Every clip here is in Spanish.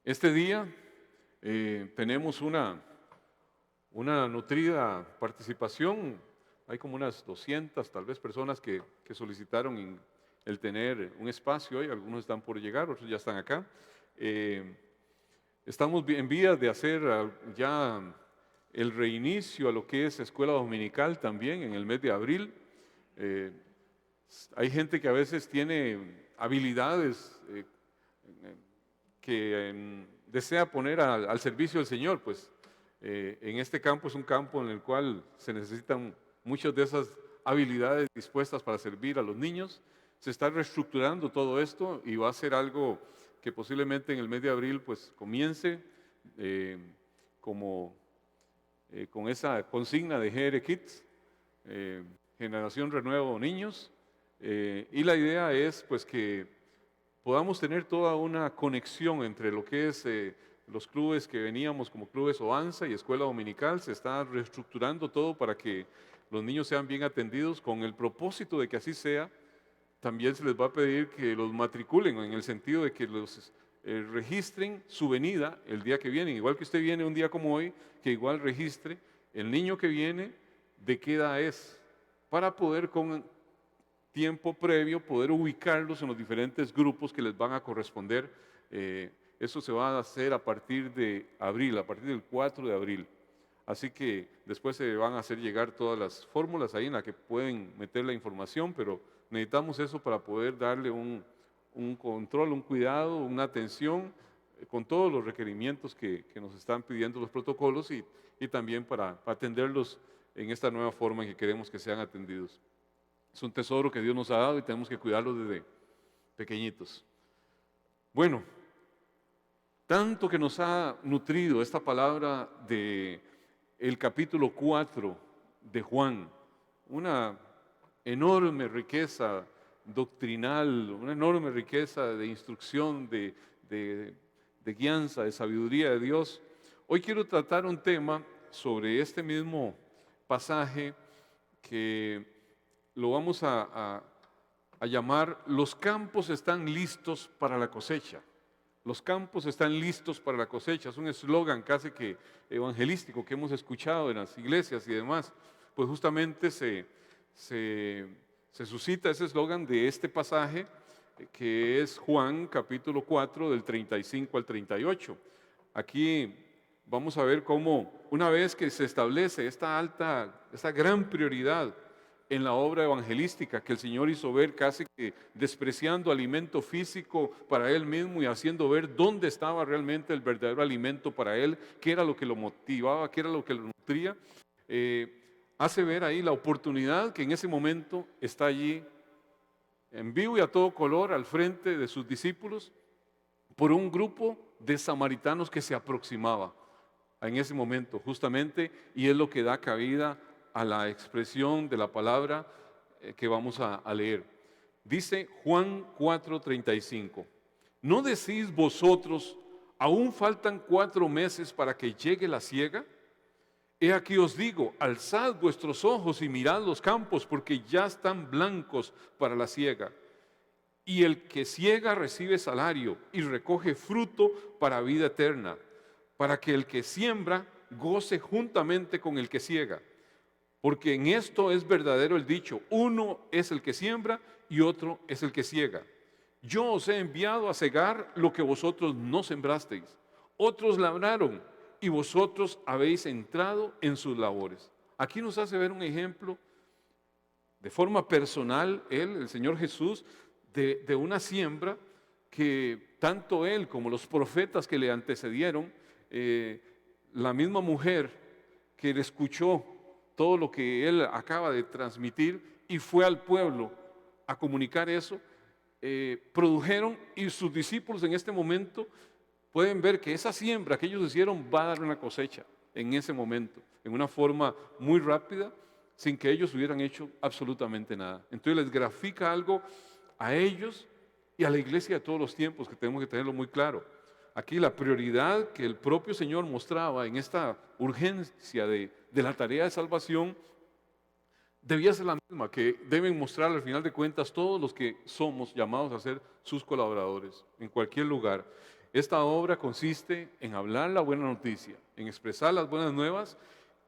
Este día tenemos una nutrida participación. Hay como unas 200 tal vez personas que solicitaron el tener un espacio hoy. Algunos están por llegar, otros ya están acá. Eh, Estamos en vías de hacer ya el reinicio a lo que es escuela dominical también en el mes de abril. Eh, Hay gente que a veces tiene habilidades que desea poner al servicio del Señor, pues en este campo es un campo en el cual se necesitan muchas de esas habilidades dispuestas para servir a los niños. Se está reestructurando todo esto y va a ser algo que posiblemente en el mes de abril pues comience eh, como con esa consigna de GR Kids, eh, Generación Renuevo Niños, y la idea es pues que podamos tener toda una conexión entre lo que es los clubes que veníamos como clubes Oanza y Escuela Dominical. Se está reestructurando todo para que los niños sean bien atendidos con el propósito de que así sea. También se les va a pedir que los matriculen en el sentido de que los registren su venida el día que vienen, igual que usted viene un día como hoy, que igual registre el niño que viene, de qué edad es, para poder con tiempo previo poder ubicarlos en los diferentes grupos que les van a corresponder. Eso se va a hacer a partir de abril, a partir del 4 de abril. Así que después se van a hacer llegar todas las fórmulas ahí en las que pueden meter la información, pero necesitamos eso para poder darle un control, un cuidado, una atención con todos los requerimientos que nos están pidiendo los protocolos y también para atenderlos en esta nueva forma en que queremos que sean atendidos. Es un tesoro que Dios nos ha dado y tenemos que cuidarlo desde pequeñitos. Bueno, tanto que nos ha nutrido esta palabra de el capítulo 4 de Juan, una enorme riqueza doctrinal, una enorme riqueza de instrucción, de guianza, de sabiduría de Dios. Hoy quiero tratar un tema sobre este mismo pasaje que lo vamos a llamar "Los campos están listos para la cosecha". Los campos están listos para la cosecha. Es un eslogan casi que evangelístico que hemos escuchado en las iglesias y demás. Pues justamente se suscita ese eslogan de este pasaje que es Juan capítulo 4 del 35 al 38. Aquí vamos a ver cómo una vez que se establece esta gran prioridad en la obra evangelística que el Señor hizo ver casi que despreciando alimento físico para Él mismo y haciendo ver dónde estaba realmente el verdadero alimento para Él, qué era lo que lo motivaba, qué era lo que lo nutría, hace ver ahí la oportunidad que en ese momento está allí en vivo y a todo color al frente de sus discípulos por un grupo de samaritanos que se aproximaba en ese momento justamente, y es lo que da cabida a la expresión de la palabra que vamos a leer. Dice Juan 4:35, ¿no decís vosotros, aún faltan 4 meses para que llegue la siega? He aquí os digo, alzad vuestros ojos y mirad los campos, porque ya están blancos para la siega. Y el que siega recibe salario y recoge fruto para vida eterna, para que el que siembra goce juntamente con el que siega. Porque en esto es verdadero el dicho, uno es el que siembra y otro es el que siega. Yo os he enviado a cegar lo que vosotros no sembrasteis. Otros labraron y vosotros habéis entrado en sus labores. Aquí nos hace ver un ejemplo de forma personal, el Señor Jesús, de una siembra que tanto él como los profetas que le antecedieron, la misma mujer que le escuchó todo lo que él acaba de transmitir y fue al pueblo a comunicar eso, produjeron, y sus discípulos en este momento pueden ver que esa siembra que ellos hicieron va a dar una cosecha en ese momento, en una forma muy rápida, sin que ellos hubieran hecho absolutamente nada. Entonces les grafica algo a ellos y a la iglesia de todos los tiempos, que tenemos que tenerlo muy claro. Aquí la prioridad que el propio Señor mostraba en esta urgencia de la tarea de salvación debía ser la misma que deben mostrar al final de cuentas todos los que somos llamados a ser sus colaboradores en cualquier lugar. Esta obra consiste en hablar la buena noticia, en expresar las buenas nuevas,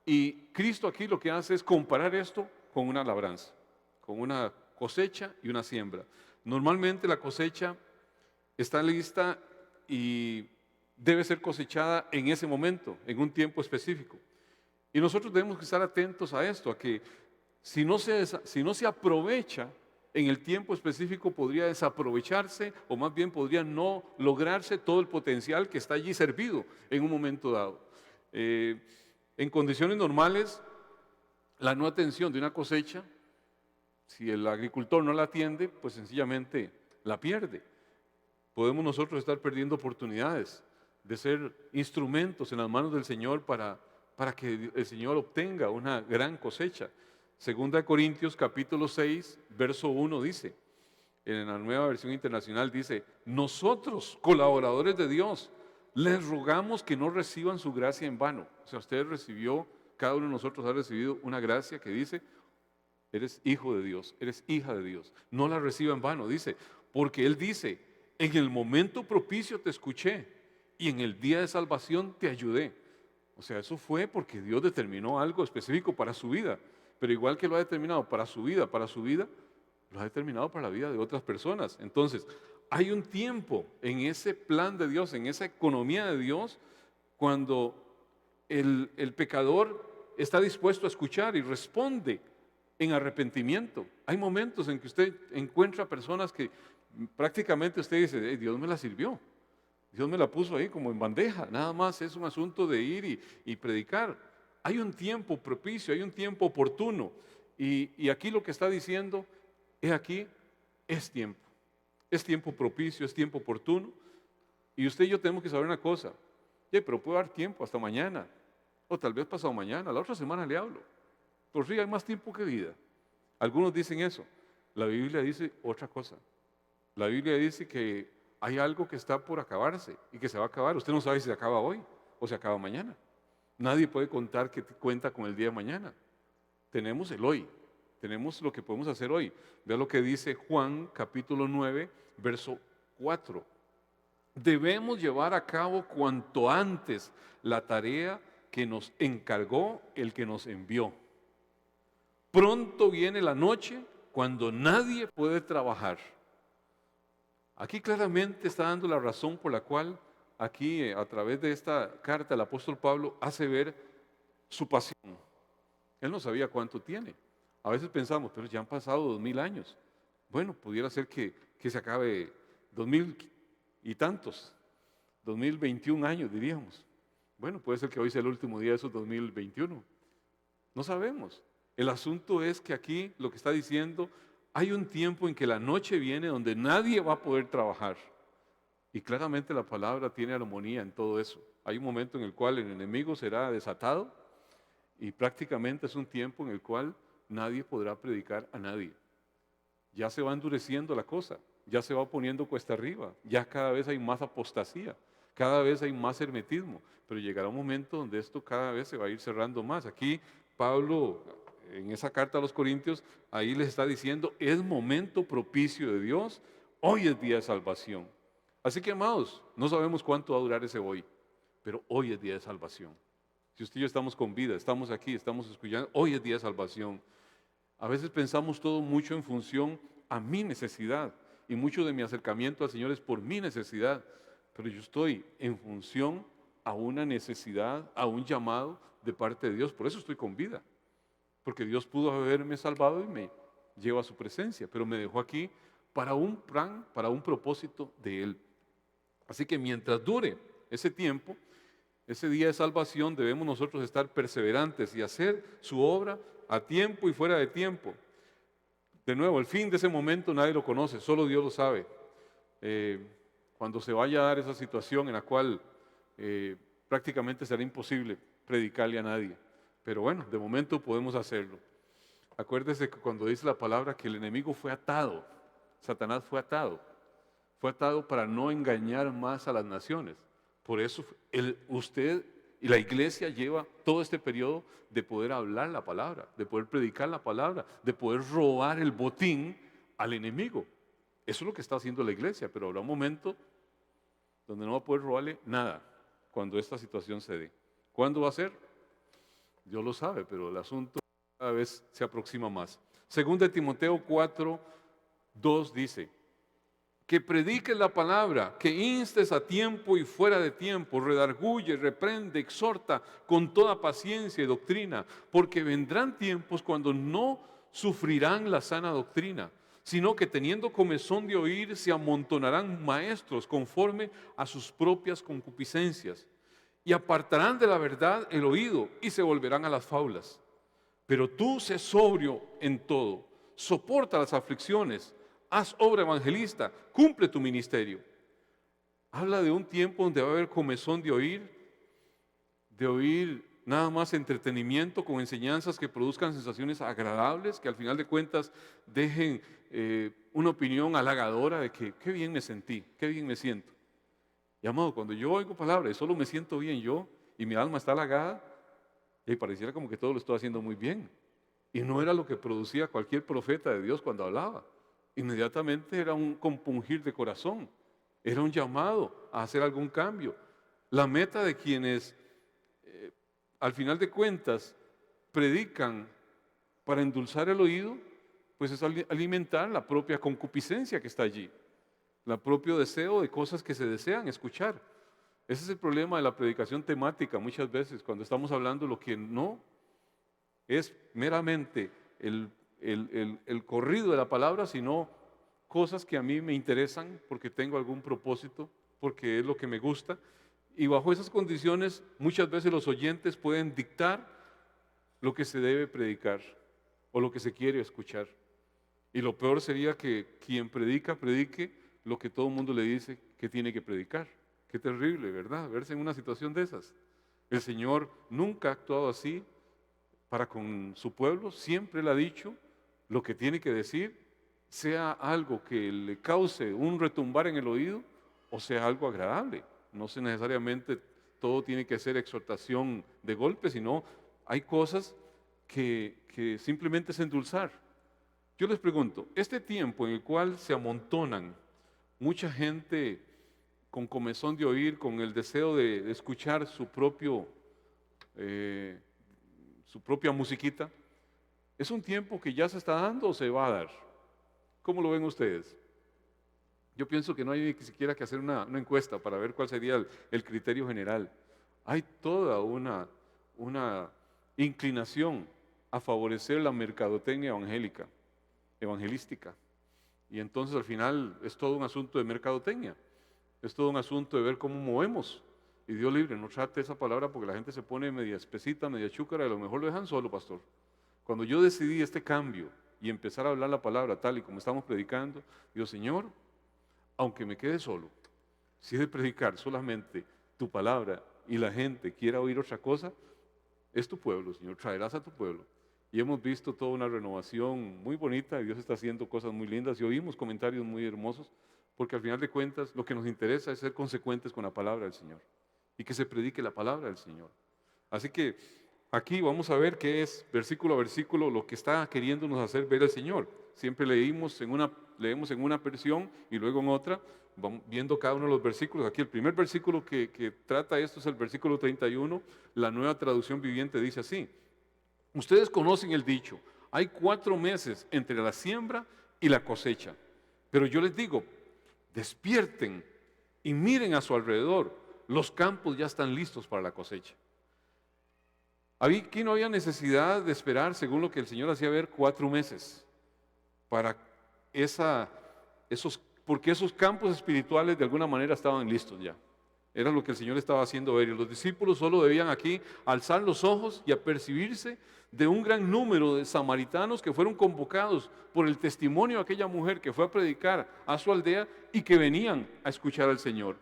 y Cristo aquí lo que hace es comparar esto con una labranza, con una cosecha y una siembra. Normalmente la cosecha está lista y debe ser cosechada en ese momento, en un tiempo específico. Y nosotros debemos estar atentos a esto, a que si no se aprovecha en el tiempo específico, podría desaprovecharse, o más bien podría no lograrse todo el potencial que está allí servido en un momento dado. En condiciones normales, la no atención de una cosecha, si el agricultor no la atiende, pues sencillamente la pierde. Podemos nosotros estar perdiendo oportunidades de ser instrumentos en las manos del Señor para que el Señor obtenga una gran cosecha. Segunda de Corintios capítulo 6, verso 1 dice, en la Nueva Versión Internacional dice: nosotros, colaboradores de Dios, les rogamos que no reciban su gracia en vano. O sea, cada uno de nosotros ha recibido una gracia que dice: eres hijo de Dios, eres hija de Dios. No la reciba en vano, dice, porque Él dice: en el momento propicio te escuché y en el día de salvación te ayudé. O sea, eso fue porque Dios determinó algo específico para su vida, pero igual que lo ha determinado para su vida, lo ha determinado para la vida de otras personas. Entonces, hay un tiempo en ese plan de Dios, en esa economía de Dios, cuando el pecador está dispuesto a escuchar y responde en arrepentimiento. Hay momentos en que usted encuentra personas que prácticamente usted dice: Dios me la sirvió, Dios me la puso ahí como en bandeja, nada más es un asunto de ir y predicar. Hay un tiempo propicio, hay un tiempo oportuno, y aquí lo que está diciendo es: aquí es tiempo propicio, es tiempo oportuno, y usted y yo tenemos que saber una cosa: pero puedo dar tiempo hasta mañana, o tal vez pasado mañana, la otra semana le hablo. Por si hay más tiempo que vida. Algunos dicen eso. La Biblia dice otra cosa. La Biblia dice que hay algo que está por acabarse y que se va a acabar. Usted no sabe si se acaba hoy o se acaba mañana. Nadie puede contar que cuenta con el día de mañana. Tenemos el hoy. Tenemos lo que podemos hacer hoy. Vea lo que dice Juan capítulo 9, verso 4. Debemos llevar a cabo cuanto antes la tarea que nos encargó el que nos envió. Pronto viene la noche cuando nadie puede trabajar. Aquí claramente está dando la razón por la cual aquí a través de esta carta el apóstol Pablo hace ver su pasión. Él no sabía cuánto tiene. A veces pensamos: pero ya han pasado 2000 años. Bueno, pudiera ser que se acabe 2000 y tantos, 2021 años diríamos. Bueno, puede ser que hoy sea el último día de esos 2021. No sabemos. El asunto es que aquí lo que está diciendo: hay un tiempo en que la noche viene donde nadie va a poder trabajar. Y claramente la palabra tiene armonía en todo eso. Hay un momento en el cual el enemigo será desatado, y prácticamente es un tiempo en el cual nadie podrá predicar a nadie. Ya se va endureciendo la cosa, ya se va poniendo cuesta arriba, ya cada vez hay más apostasía, cada vez hay más hermetismo, pero llegará un momento donde esto cada vez se va a ir cerrando más. Aquí Pablo, en esa carta a los Corintios, ahí les está diciendo: es momento propicio de Dios, hoy es día de salvación. Así que, amados, no sabemos cuánto va a durar ese hoy, pero hoy es día de salvación. Si usted y yo estamos con vida, estamos aquí, estamos escuchando, hoy es día de salvación. A veces pensamos todo mucho en función a mi necesidad, y mucho de mi acercamiento al Señor es por mi necesidad, pero yo estoy en función a una necesidad, a un llamado de parte de Dios. Por eso estoy con vida, porque Dios pudo haberme salvado y me lleva a su presencia, pero me dejó aquí para un plan, para un propósito de Él. Así que mientras dure ese tiempo, ese día de salvación, debemos nosotros estar perseverantes y hacer su obra a tiempo y fuera de tiempo. De nuevo, el fin de ese momento nadie lo conoce, solo Dios lo sabe. Cuando se vaya a dar esa situación en la cual prácticamente será imposible predicarle a nadie. Pero bueno, de momento podemos hacerlo. Acuérdese que cuando dice la palabra que el enemigo fue atado, Satanás fue atado para no engañar más a las naciones. Por eso usted y la iglesia lleva todo este periodo de poder hablar la palabra, de poder predicar la palabra, de poder robar el botín al enemigo. Eso es lo que está haciendo la iglesia, pero habrá un momento donde no va a poder robarle nada cuando esta situación se dé. ¿Cuándo va a ser? Dios lo sabe, pero el asunto cada vez se aproxima más. Segunda de Timoteo 4:2 dice, que prediques la palabra, que instes a tiempo y fuera de tiempo, redarguye, reprende, exhorta con toda paciencia y doctrina, porque vendrán tiempos cuando no sufrirán la sana doctrina, sino que teniendo comezón de oír, se amontonarán maestros conforme a sus propias concupiscencias, y apartarán de la verdad el oído y se volverán a las fábulas. Pero tú sé sobrio en todo, soporta las aflicciones, haz obra evangelista, cumple tu ministerio. Habla de un tiempo donde va a haber comezón de oír nada más entretenimiento con enseñanzas que produzcan sensaciones agradables, que al final de cuentas dejen una opinión halagadora de que qué bien me sentí, qué bien me siento. Y amado, cuando yo oigo palabras y solo me siento bien yo y mi alma está halagada, y pareciera como que todo lo estoy haciendo muy bien. Y no era lo que producía cualquier profeta de Dios cuando hablaba. Inmediatamente era un compungir de corazón, era un llamado a hacer algún cambio. La meta de quienes, al final de cuentas, predican para endulzar el oído, pues es alimentar la propia concupiscencia que está allí, el propio deseo de cosas que se desean escuchar. Ese es el problema de la predicación temática muchas veces, cuando estamos hablando de lo que no es meramente el corrido de la palabra, sino cosas que a mí me interesan porque tengo algún propósito, porque es lo que me gusta. Y bajo esas condiciones, muchas veces los oyentes pueden dictar lo que se debe predicar o lo que se quiere escuchar. Y lo peor sería que quien predica, predique lo que todo el mundo le dice que tiene que predicar. Qué terrible, ¿verdad? Verse en una situación de esas. El Señor nunca ha actuado así para con su pueblo, siempre le ha dicho lo que tiene que decir, sea algo que le cause un retumbar en el oído o sea algo agradable. No sé necesariamente todo tiene que ser exhortación de golpe, sino hay cosas que simplemente es endulzar. Yo les pregunto, este tiempo en el cual se amontonan mucha gente con comezón de oír, con el deseo de escuchar eh, su propia musiquita, ¿es un tiempo que ya se está dando o se va a dar? ¿Cómo lo ven ustedes? Yo pienso que no hay ni siquiera que hacer una encuesta para ver cuál sería el criterio general. Hay toda una inclinación a favorecer la mercadotecnia evangelística. Y entonces al final es todo un asunto de mercadotecnia, es todo un asunto de ver cómo movemos. Y Dios libre, no trate esa palabra porque la gente se pone media espesita, media chúcara, y a lo mejor lo dejan solo, pastor. Cuando yo decidí este cambio y empezar a hablar la palabra tal y como estamos predicando, digo, Señor, aunque me quede solo, si he de predicar solamente tu palabra y la gente quiera oír otra cosa, es tu pueblo, Señor, traerás a tu pueblo. Y hemos visto toda una renovación muy bonita, y Dios está haciendo cosas muy lindas y oímos comentarios muy hermosos, porque al final de cuentas lo que nos interesa es ser consecuentes con la palabra del Señor y que se predique la palabra del Señor. Así que aquí vamos a ver qué es versículo a versículo lo que está queriéndonos hacer ver el Señor. Siempre leemos en una versión y luego en otra, vamos viendo cada uno de los versículos. Aquí el primer versículo que trata esto es el versículo 31, la Nueva Traducción Viviente dice así: ustedes conocen el dicho, hay 4 meses entre la siembra y la cosecha, pero yo les digo, despierten y miren a su alrededor, los campos ya están listos para la cosecha. Aquí no había necesidad de esperar, según lo que el Señor hacía ver, 4 meses para porque esos campos espirituales de alguna manera estaban listos ya. Era lo que el Señor estaba haciendo ver. Y los discípulos solo debían aquí alzar los ojos y apercibirse de un gran número de samaritanos que fueron convocados por el testimonio de aquella mujer que fue a predicar a su aldea y que venían a escuchar al Señor.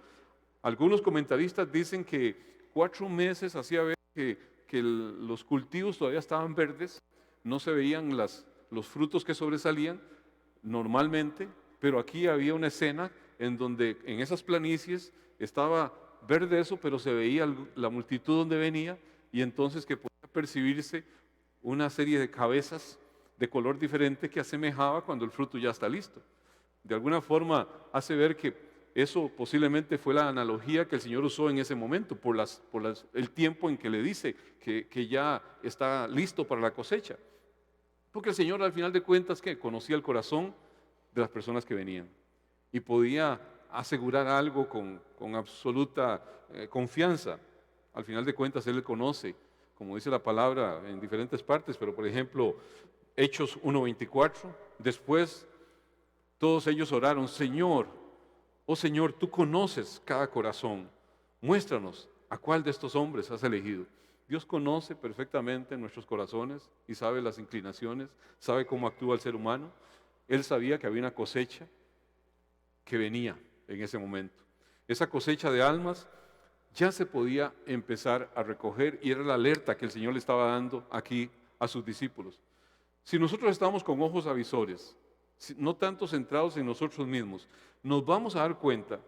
Algunos comentaristas dicen que 4 meses hacía ver que los cultivos todavía estaban verdes, no se veían los frutos que sobresalían normalmente, pero aquí había una escena en donde en esas planicies estaba verde eso, pero se veía la multitud donde venía y entonces que podía percibirse una serie de cabezas de color diferente que asemejaba cuando el fruto ya está listo. De alguna forma hace ver que eso posiblemente fue la analogía que el Señor usó en ese momento, el tiempo en que le dice que ya está listo para la cosecha. Porque el Señor al final de cuentas que conocía el corazón de las personas que venían y podía asegurar algo con absoluta confianza. Al final de cuentas Él le conoce, como dice la palabra en diferentes partes, pero por ejemplo, Hechos 1:24, después todos ellos oraron, Señor, oh Señor, tú conoces cada corazón, muéstranos a cuál de estos hombres has elegido. Dios conoce perfectamente nuestros corazones y sabe las inclinaciones, sabe cómo actúa el ser humano. Él sabía que había una cosecha que venía en ese momento. Esa cosecha de almas ya se podía empezar a recoger y era la alerta que el Señor le estaba dando aquí a sus discípulos. Si nosotros estamos con ojos avisores, no tanto centrados en nosotros mismos, nos vamos a dar cuenta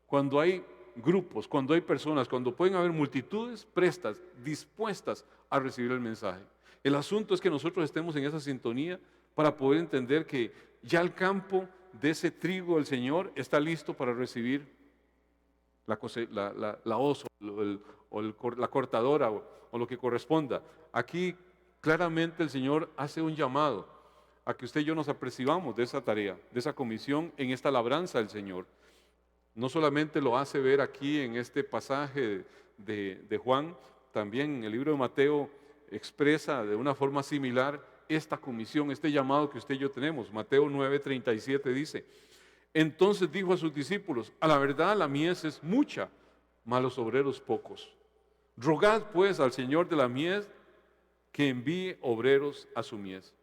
cuando hay grupos, cuando hay personas, cuando pueden haber multitudes prestas, dispuestas a recibir el mensaje. El asunto es que nosotros estemos en esa sintonía para poder entender que ya el campo de ese trigo del Señor está listo para recibir la hoz la cortadora o lo que corresponda. Aquí claramente el Señor hace un llamado a que usted y yo nos apercibamos de esa tarea, de esa comisión en esta labranza del Señor. No solamente lo hace ver aquí en este pasaje de Juan, también en el libro de Mateo expresa de una forma similar esta comisión, este llamado que usted y yo tenemos. Mateo 9:37 dice, entonces dijo a sus discípulos, a la verdad la mies es mucha, mas los obreros pocos. Rogad pues al Señor de la mies que envíe obreros a su mies.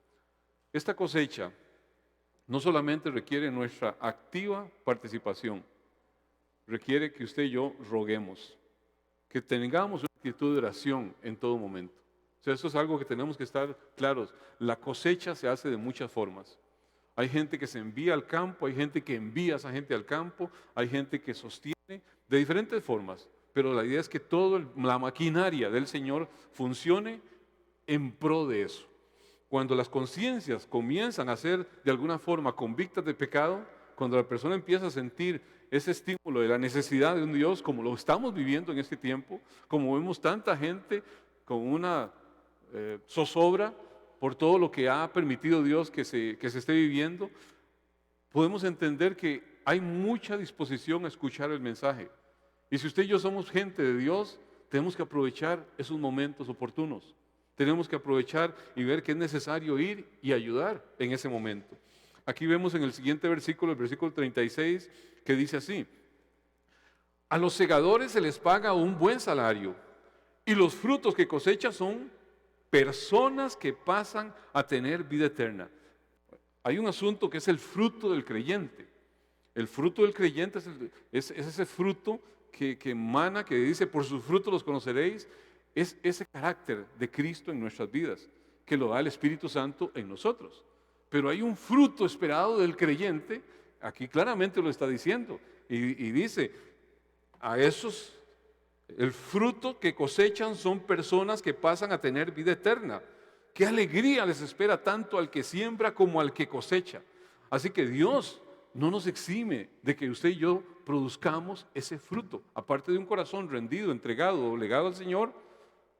Esta cosecha no solamente requiere nuestra activa participación, requiere que usted y yo roguemos, que tengamos una actitud de oración en todo momento. O sea, eso es algo que tenemos que estar claros. La cosecha se hace de muchas formas. Hay gente que se envía al campo, hay gente que envía a esa gente al campo, hay gente que sostiene de diferentes formas. Pero la idea es que toda la maquinaria del Señor funcione en pro de eso. Cuando las conciencias comienzan a ser de alguna forma convictas de pecado, cuando la persona empieza a sentir ese estímulo de la necesidad de un Dios, como lo estamos viviendo en este tiempo, como vemos tanta gente con una zozobra por todo lo que ha permitido Dios que se esté viviendo, podemos entender que hay mucha disposición a escuchar el mensaje. Y si usted y yo somos gente de Dios, tenemos que aprovechar esos momentos oportunos. Tenemos que aprovechar y ver que es necesario ir y ayudar en ese momento. Aquí vemos en el siguiente versículo, el versículo 36, que dice así, a los segadores se les paga un buen salario y los frutos que cosechan son personas que pasan a tener vida eterna. Hay un asunto que es el fruto del creyente. El fruto del creyente es ese fruto que emana, que dice, por sus frutos los conoceréis. Es ese carácter de Cristo en nuestras vidas, que lo da el Espíritu Santo en nosotros. Pero hay un fruto esperado del creyente, aquí claramente lo está diciendo, y dice, a esos, el fruto que cosechan son personas que pasan a tener vida eterna. Qué alegría les espera tanto al que siembra como al que cosecha. Así que Dios no nos exime de que usted y yo produzcamos ese fruto, aparte de un corazón rendido, entregado, doblegado al Señor.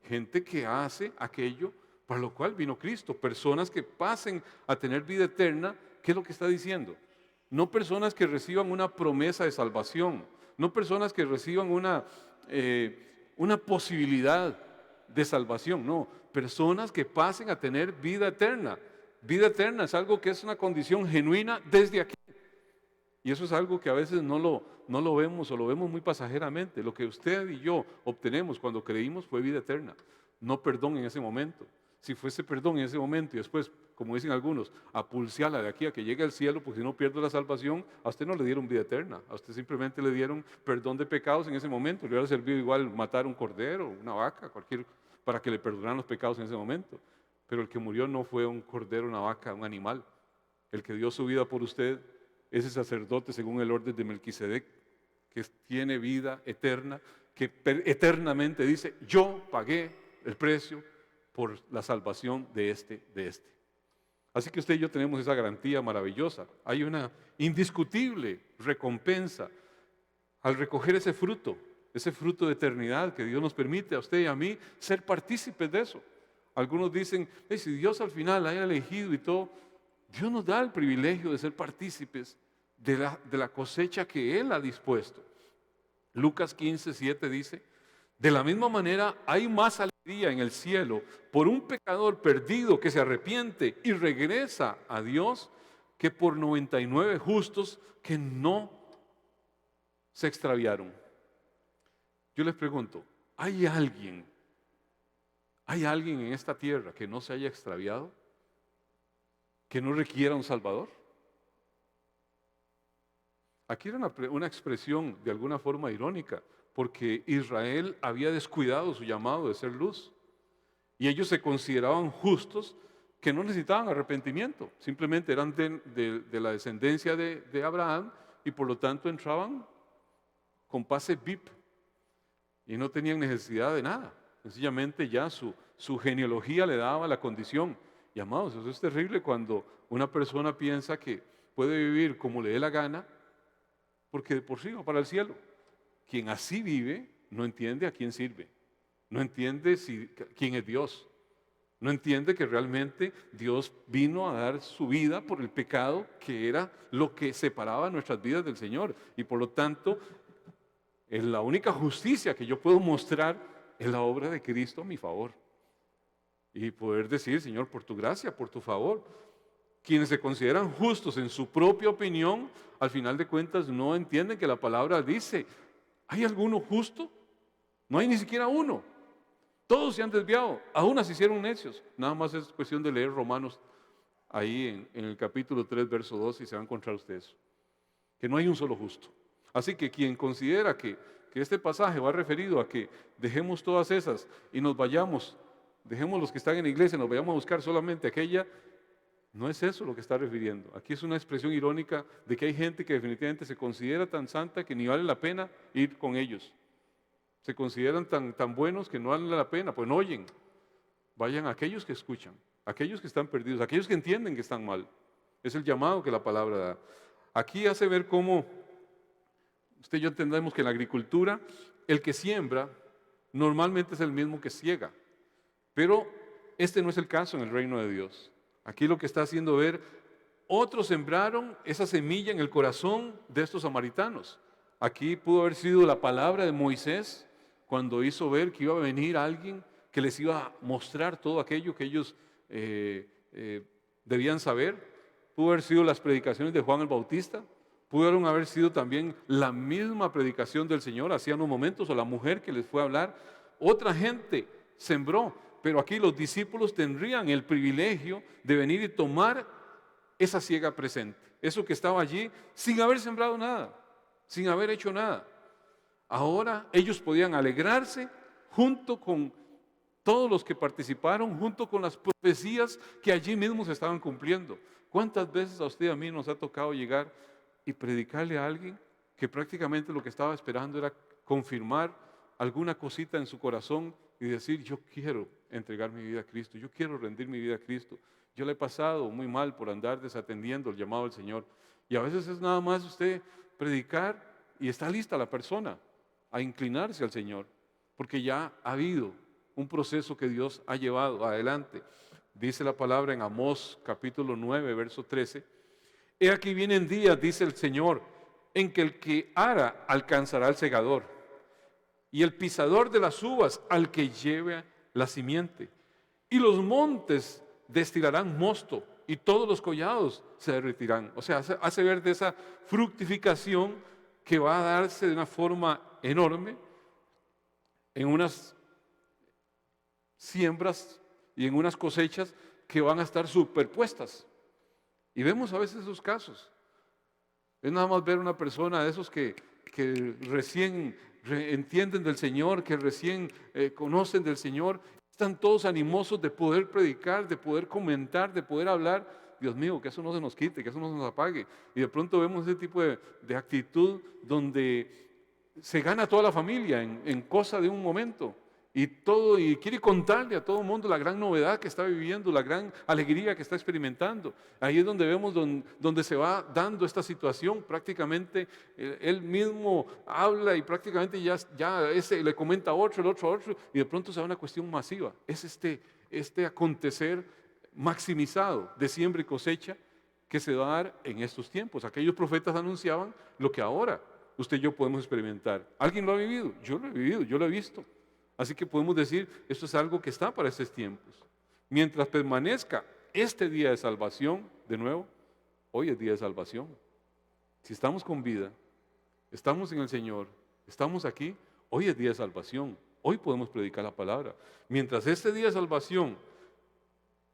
Gente que hace aquello para lo cual vino Cristo, personas que pasen a tener vida eterna. ¿Qué es lo que está diciendo? No personas que reciban una promesa de salvación, no personas que reciban una posibilidad de salvación, no, personas que pasen a tener vida eterna. Vida eterna es algo que es una condición genuina desde aquí. Y eso es algo que a veces no lo vemos o lo vemos muy pasajeramente. Lo que usted y yo obtenemos cuando creímos fue vida eterna, no perdón en ese momento. Si fuese perdón en ese momento y después, como dicen algunos, a pulsearla de aquí a que llegue al cielo, porque si no pierde la salvación, a usted no le dieron vida eterna, a usted simplemente le dieron perdón de pecados en ese momento. Le hubiera servido igual matar un cordero, una vaca, para que le perdonaran los pecados en ese momento. Pero el que murió no fue un cordero, una vaca, un animal. El que dio su vida por usted, ese sacerdote según el orden de Melquisedec, que tiene vida eterna, que eternamente dice, yo pagué el precio por la salvación de este. Así que usted y yo tenemos esa garantía maravillosa. Hay una indiscutible recompensa al recoger ese fruto de eternidad que Dios nos permite a usted y a mí ser partícipes de eso. Algunos dicen, si Dios al final haya elegido y todo, Dios nos da el privilegio de ser partícipes de la cosecha que Él ha dispuesto. Lucas 15:7 dice, de la misma manera hay más alegría en el cielo por un pecador perdido que se arrepiente y regresa a Dios que por 99 justos que no se extraviaron. Yo les pregunto, ¿hay alguien en esta tierra que no se haya extraviado? ¿Que no requiera un Salvador? Aquí era una expresión de alguna forma irónica, porque Israel había descuidado su llamado de ser luz. Y ellos se consideraban justos que no necesitaban arrepentimiento, simplemente eran de la descendencia de Abraham y por lo tanto entraban con pase VIP y no tenían necesidad de nada. Sencillamente ya su genealogía le daba la condición. Y amados, eso es terrible cuando una persona piensa que puede vivir como le dé la gana, porque de por sí va para el cielo. Quien así vive no entiende a quién sirve, no entiende quién es Dios, no entiende que realmente Dios vino a dar su vida por el pecado que era lo que separaba nuestras vidas del Señor. Y por lo tanto, es la única justicia que yo puedo mostrar es la obra de Cristo a mi favor. Y poder decir, Señor, por tu gracia, por tu favor. Quienes se consideran justos en su propia opinión, al final de cuentas no entienden que la palabra dice, ¿hay alguno justo? No hay ni siquiera uno. Todos se han desviado, aún se hicieron necios. Nada más es cuestión de leer Romanos ahí en el capítulo 3, verso 2 y se va a encontrar usted eso. Que no hay un solo justo. Así que quien considera que este pasaje va referido a que dejemos todas esas y nos vayamos, dejemos los que están en la iglesia, nos vayamos a buscar solamente aquella, no es eso lo que está refiriendo. Aquí es una expresión irónica de que hay gente que definitivamente se considera tan santa que ni vale la pena ir con ellos. Se consideran tan buenos que no vale la pena, pues no oyen. Vayan a aquellos que escuchan, aquellos que están perdidos, aquellos que entienden que están mal. Es el llamado que la palabra da. Aquí hace ver cómo usted y yo entendemos que en la agricultura el que siembra normalmente es el mismo que ciega. Pero este no es el caso en el reino de Dios. Aquí lo que está haciendo ver, otros sembraron esa semilla en el corazón de estos samaritanos. Aquí pudo haber sido la palabra de Moisés cuando hizo ver que iba a venir alguien que les iba a mostrar todo aquello que ellos debían saber. Pudo haber sido las predicaciones de Juan el Bautista. Pudieron haber sido también la misma predicación del Señor hacía unos momentos, o la mujer que les fue a hablar. Otra gente sembró, pero aquí los discípulos tendrían el privilegio de venir y tomar esa siega presente, eso que estaba allí sin haber sembrado nada, sin haber hecho nada. Ahora ellos podían alegrarse junto con todos los que participaron, junto con las profecías que allí mismo se estaban cumpliendo. ¿Cuántas veces a usted y a mí nos ha tocado llegar y predicarle a alguien que prácticamente lo que estaba esperando era confirmar alguna cosita en su corazón y decir, yo quiero entregar mi vida a Cristo, yo quiero rendir mi vida a Cristo? Yo le he pasado muy mal por andar desatendiendo el llamado del Señor. Y a veces es nada más usted predicar y está lista la persona a inclinarse al Señor, porque ya ha habido un proceso que Dios ha llevado adelante. Dice la palabra en Amós capítulo 9, verso 13, he aquí vienen días, dice el Señor, en que el que ara alcanzará al segador, y el pisador de las uvas al que lleve la simiente. Y los montes destilarán mosto, y todos los collados se derretirán. O sea, hace ver de esa fructificación que va a darse de una forma enorme en unas siembras y en unas cosechas que van a estar superpuestas. Y vemos a veces esos casos. Es nada más ver una persona de esos que recién entienden del Señor, que recién conocen del Señor, están todos animosos de poder predicar, de poder comentar, de poder hablar. Dios mío, que eso no se nos quite, que eso no se nos apague. Y de pronto vemos ese tipo de actitud donde se gana toda la familia en cosa de un momento. y quiere contarle a todo el mundo la gran novedad que está viviendo, la gran alegría que está experimentando. Ahí es donde vemos donde se va dando esta situación. Prácticamente él mismo habla y prácticamente ya ese le comenta a otro, el otro a otro, y de pronto se da una cuestión masiva. Es este acontecer maximizado de siembra y cosecha que se va a dar en estos tiempos. Aquellos profetas anunciaban lo que ahora usted y yo podemos experimentar. ¿Alguien lo ha vivido? Yo lo he vivido, yo lo he visto. Así que podemos decir, esto es algo que está para estos tiempos. Mientras permanezca este día de salvación, de nuevo, hoy es día de salvación. Si estamos con vida, estamos en el Señor, estamos aquí, hoy es día de salvación. Hoy podemos predicar la palabra. Mientras este día de salvación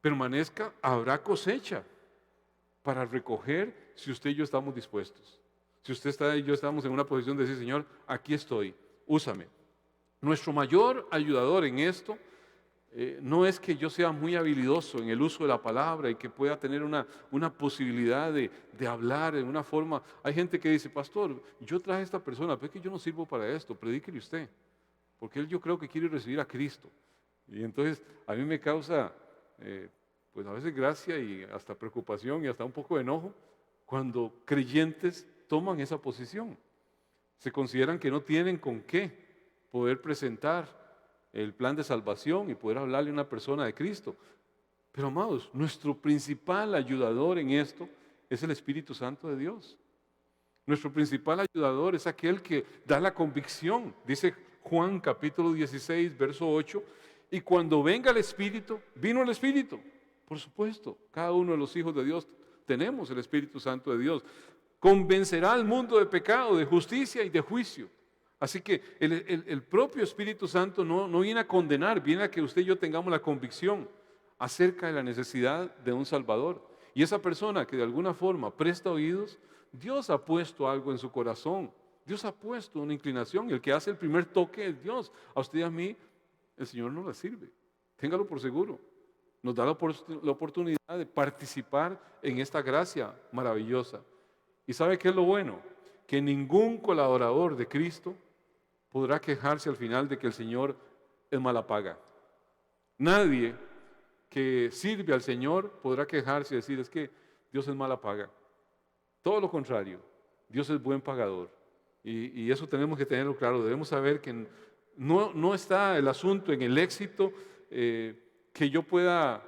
permanezca, habrá cosecha para recoger si usted y yo estamos dispuestos. Si usted está y yo estamos en una posición de decir, Señor, aquí estoy, úsame. Nuestro mayor ayudador en esto no es que yo sea muy habilidoso en el uso de la palabra y que pueda tener una posibilidad de hablar en una forma. Hay gente que dice, pastor, yo traje a esta persona, pero es que yo no sirvo para esto, predíquele usted, porque él yo creo que quiere recibir a Cristo. Y entonces a mí me causa, pues a veces gracia y hasta preocupación y hasta un poco de enojo cuando creyentes toman esa posición. Se consideran que no tienen con qué poder presentar el plan de salvación y poder hablarle a una persona de Cristo. Pero amados, nuestro principal ayudador en esto es el Espíritu Santo de Dios. Nuestro principal ayudador es aquel que da la convicción. Dice Juan capítulo 16, verso 8, y cuando venga el Espíritu, vino el Espíritu. Por supuesto, cada uno de los hijos de Dios tenemos el Espíritu Santo de Dios. Convencerá al mundo de pecado, de justicia y de juicio. Así que el propio Espíritu Santo no viene a condenar, viene a que usted y yo tengamos la convicción acerca de la necesidad de un Salvador. Y esa persona que de alguna forma presta oídos, Dios ha puesto algo en su corazón, Dios ha puesto una inclinación, y el que hace el primer toque es Dios. A usted y a mí, el Señor nos la sirve, téngalo por seguro. Nos da la oportunidad de participar en esta gracia maravillosa. ¿Y sabe qué es lo bueno? Que ningún colaborador de Cristo podrá quejarse al final de que el Señor es mala paga. Nadie que sirve al Señor podrá quejarse y decir, es que Dios es mala paga. Todo lo contrario, Dios es buen pagador. Y eso tenemos que tenerlo claro. Debemos saber que no está el asunto en el éxito que yo pueda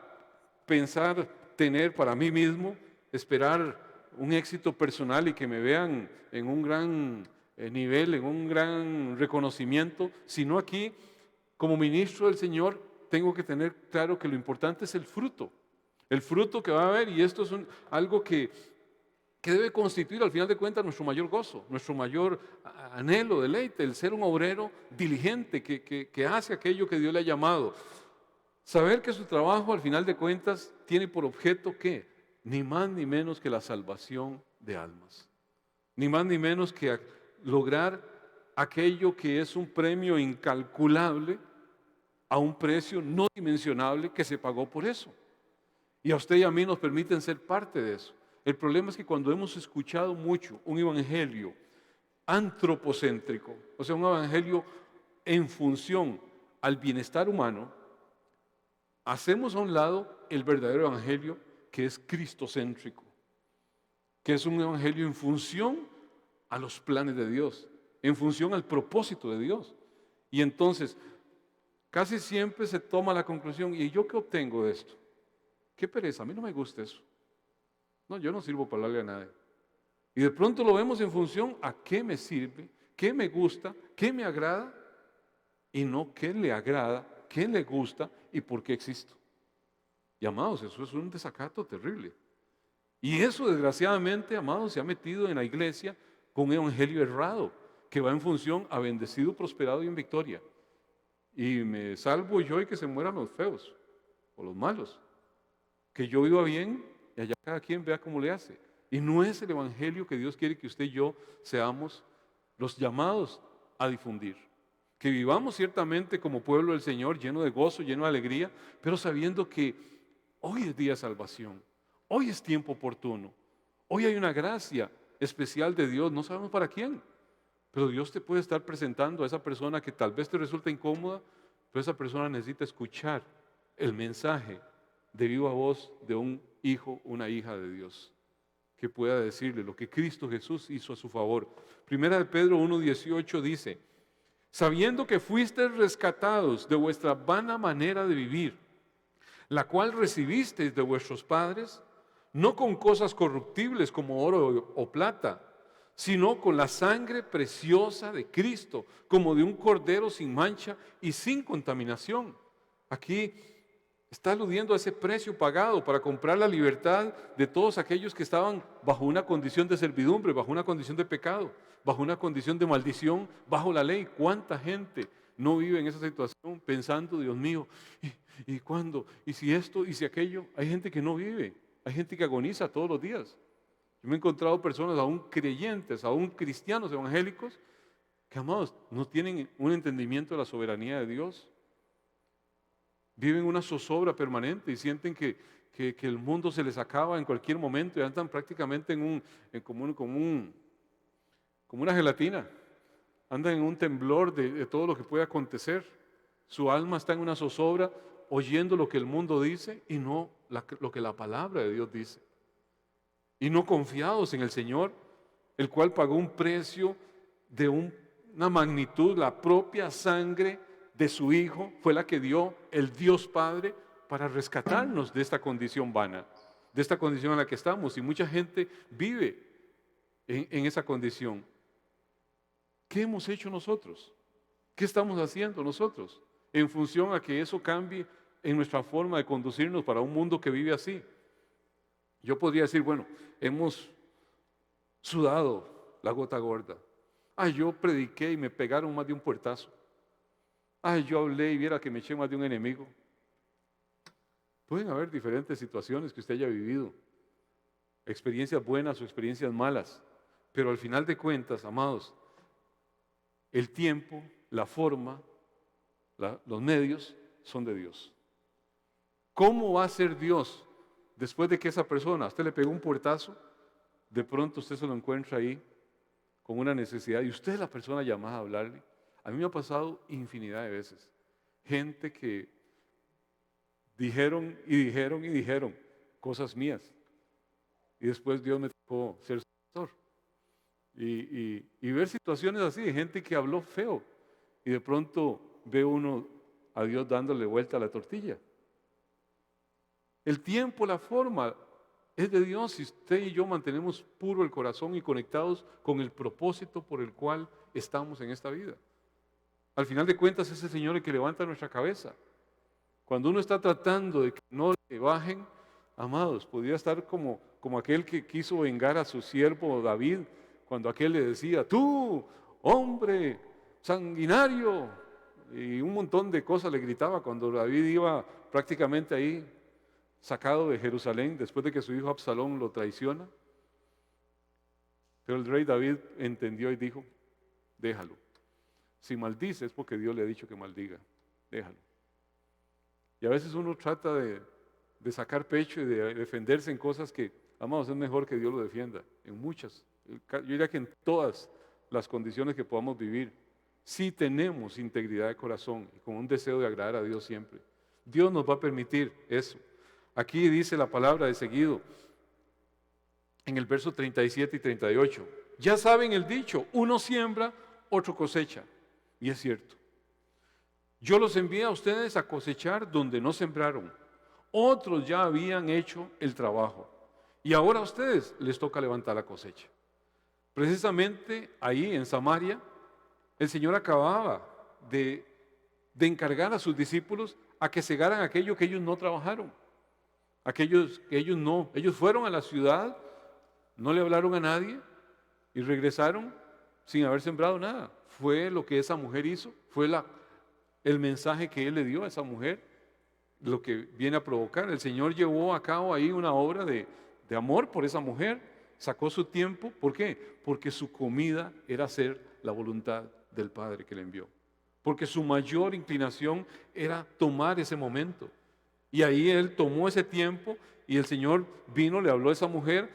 pensar tener para mí mismo, esperar un éxito personal y que me vean en un gran nivel, en un gran reconocimiento, sino aquí, como ministro del Señor, tengo que tener claro que lo importante es el fruto que va a haber, y esto es algo que debe constituir al final de cuentas nuestro mayor gozo, nuestro mayor anhelo, deleite, el ser un obrero diligente que hace aquello que Dios le ha llamado. Saber que su trabajo al final de cuentas tiene por objeto ¿qué? Ni más ni menos que la salvación de almas. Ni más ni menos que lograr aquello que es un premio incalculable a un precio no dimensionable que se pagó por eso. Y a usted y a mí nos permiten ser parte de eso. El problema es que cuando hemos escuchado mucho un evangelio antropocéntrico, o sea, un evangelio en función al bienestar humano, hacemos a un lado el verdadero evangelio que es cristocéntrico, que es un evangelio en función a los planes de Dios, en función al propósito de Dios. Y entonces, casi siempre se toma la conclusión, ¿y yo qué obtengo de esto? Qué pereza, a mí no me gusta eso. No, yo no sirvo para hablarle a nadie. Y de pronto lo vemos en función a qué me sirve, qué me gusta, qué me agrada, y no qué le agrada, qué le gusta y por qué existo. Y amados, eso es un desacato terrible. Y eso desgraciadamente, amados, se ha metido en la iglesia con un evangelio errado, que va en función a bendecido, prosperado y en victoria. Y me salvo yo y que se mueran los feos o los malos. Que yo viva bien y allá cada quien vea cómo le hace. Y no es el evangelio que Dios quiere que usted y yo seamos los llamados a difundir. Que vivamos ciertamente como pueblo del Señor, lleno de gozo, lleno de alegría, pero sabiendo que hoy es día de salvación, hoy es tiempo oportuno, hoy hay una gracia especial de Dios, no sabemos para quién, pero Dios te puede estar presentando a esa persona que tal vez te resulta incómoda, pero esa persona necesita escuchar el mensaje de viva voz de un hijo, una hija de Dios, que pueda decirle lo que Cristo Jesús hizo a su favor. Primera de Pedro 1:18 dice: sabiendo que fuisteis rescatados de vuestra vana manera de vivir, la cual recibisteis de vuestros padres, no con cosas corruptibles como oro o plata, sino con la sangre preciosa de Cristo, como de un cordero sin mancha y sin contaminación. Aquí está aludiendo a ese precio pagado para comprar la libertad de todos aquellos que estaban bajo una condición de servidumbre, bajo una condición de pecado, bajo una condición de maldición, bajo la ley. ¿Cuánta gente no vive en esa situación pensando, Dios mío, ¿y cuándo? ¿Y si esto? ¿Y si aquello? Hay gente que no vive, hay gente que agoniza todos los días. Yo me he encontrado personas aún creyentes, aún cristianos evangélicos, que, amados, no tienen un entendimiento de la soberanía de Dios. Viven una zozobra permanente y sienten que el mundo se les acaba en cualquier momento y andan prácticamente como una gelatina. Andan en un temblor de todo lo que puede acontecer. Su alma está en una zozobra oyendo lo que el mundo dice y no lo que la palabra de Dios dice. Y no confiados en el Señor, el cual pagó un precio de una magnitud, la propia sangre de su Hijo fue la que dio el Dios Padre para rescatarnos de esta condición vana, de esta condición en la que estamos. Y mucha gente vive en esa condición. ¿Qué hemos hecho nosotros? ¿Qué estamos haciendo nosotros en función a que eso cambie en nuestra forma de conducirnos para un mundo que vive así? Yo podría decir, bueno, hemos sudado la gota gorda. Yo prediqué y me pegaron más de un puertazo. Yo hablé y viera que me eché más de un enemigo. Pueden haber diferentes situaciones que usted haya vivido, experiencias buenas o experiencias malas, pero al final de cuentas, amados, el tiempo, la forma, los medios son de Dios. ¿Cómo va a ser Dios después de que esa persona, a usted le pegó un puertazo, de pronto usted se lo encuentra ahí con una necesidad y usted es la persona llamada a hablarle? A mí me ha pasado infinidad de veces. Gente que dijeron cosas mías. Y después Dios me tocó ser su pastor. Y ver situaciones así, de gente que habló feo. Y de pronto ve uno a Dios dándole vuelta a la tortilla. El tiempo, la forma, es de Dios si usted y yo mantenemos puro el corazón y conectados con el propósito por el cual estamos en esta vida. Al final de cuentas es el Señor el que levanta nuestra cabeza. Cuando uno está tratando de que no le bajen, amados, podría estar como aquel que quiso vengar a su siervo David, cuando aquel le decía, tú, hombre sanguinario, y un montón de cosas le gritaba cuando David iba prácticamente ahí, sacado de Jerusalén, después de que su hijo Absalón lo traiciona. Pero el rey David entendió y dijo, déjalo. Si maldice es porque Dios le ha dicho que maldiga, déjalo. Y a veces uno trata de sacar pecho y de defenderse en cosas que, amados, es mejor que Dios lo defienda, en muchas. Yo diría que en todas las condiciones que podamos vivir, si tenemos integridad de corazón y con un deseo de agradar a Dios siempre, Dios nos va a permitir eso. Aquí dice la palabra de seguido, en el verso 37 y 38, ya saben el dicho, uno siembra, otro cosecha. Y es cierto. Yo los envié a ustedes a cosechar donde no sembraron. Otros ya habían hecho el trabajo. Y ahora a ustedes les toca levantar la cosecha. Precisamente ahí en Samaria, el Señor acababa de encargar a sus discípulos a que cegaran aquello que ellos no trabajaron. Aquellos que ellos fueron a la ciudad, no le hablaron a nadie y regresaron sin haber sembrado nada. Fue lo que esa mujer hizo, fue el mensaje que él le dio a esa mujer, lo que viene a provocar. El Señor llevó a cabo ahí una obra de amor por esa mujer, sacó su tiempo. ¿Por qué? Porque su comida era hacer la voluntad del Padre que le envió. Porque su mayor inclinación era tomar ese momento. Y ahí él tomó ese tiempo y el Señor vino, le habló a esa mujer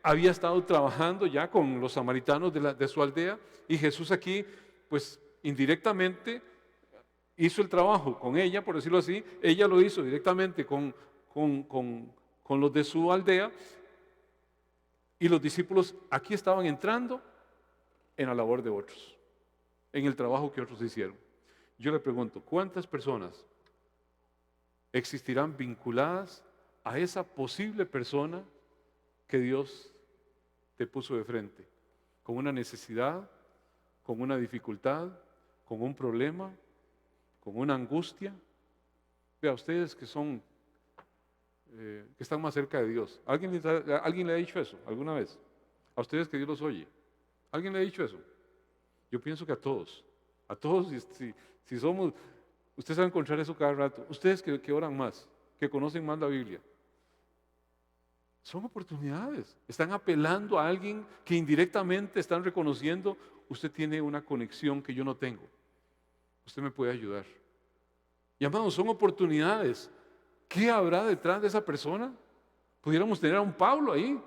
había estado trabajando ya con los samaritanos de su aldea, y Jesús aquí, pues indirectamente, hizo el trabajo con ella, por decirlo así, ella lo hizo directamente con los de su aldea, y los discípulos aquí estaban entrando en la labor de otros, en el trabajo que otros hicieron. Yo le pregunto, ¿cuántas personas existirán vinculadas a esa posible persona que Dios te puso de frente? Con una necesidad, con una dificultad, con un problema, con una angustia. Vea, ustedes que son, que están más cerca de Dios, ¿alguien le ha dicho eso alguna vez? A ustedes que Dios los oye, ¿alguien le ha dicho eso? Yo pienso que a todos, si somos, ustedes van a encontrar eso cada rato. Ustedes que oran más, que conocen más la Biblia, son oportunidades. Están apelando a alguien que indirectamente están reconociendo, usted tiene una conexión que yo no tengo. Usted me puede ayudar. Y amados, son oportunidades. ¿Qué habrá detrás de esa persona? Pudiéramos tener a un Pablo ahí,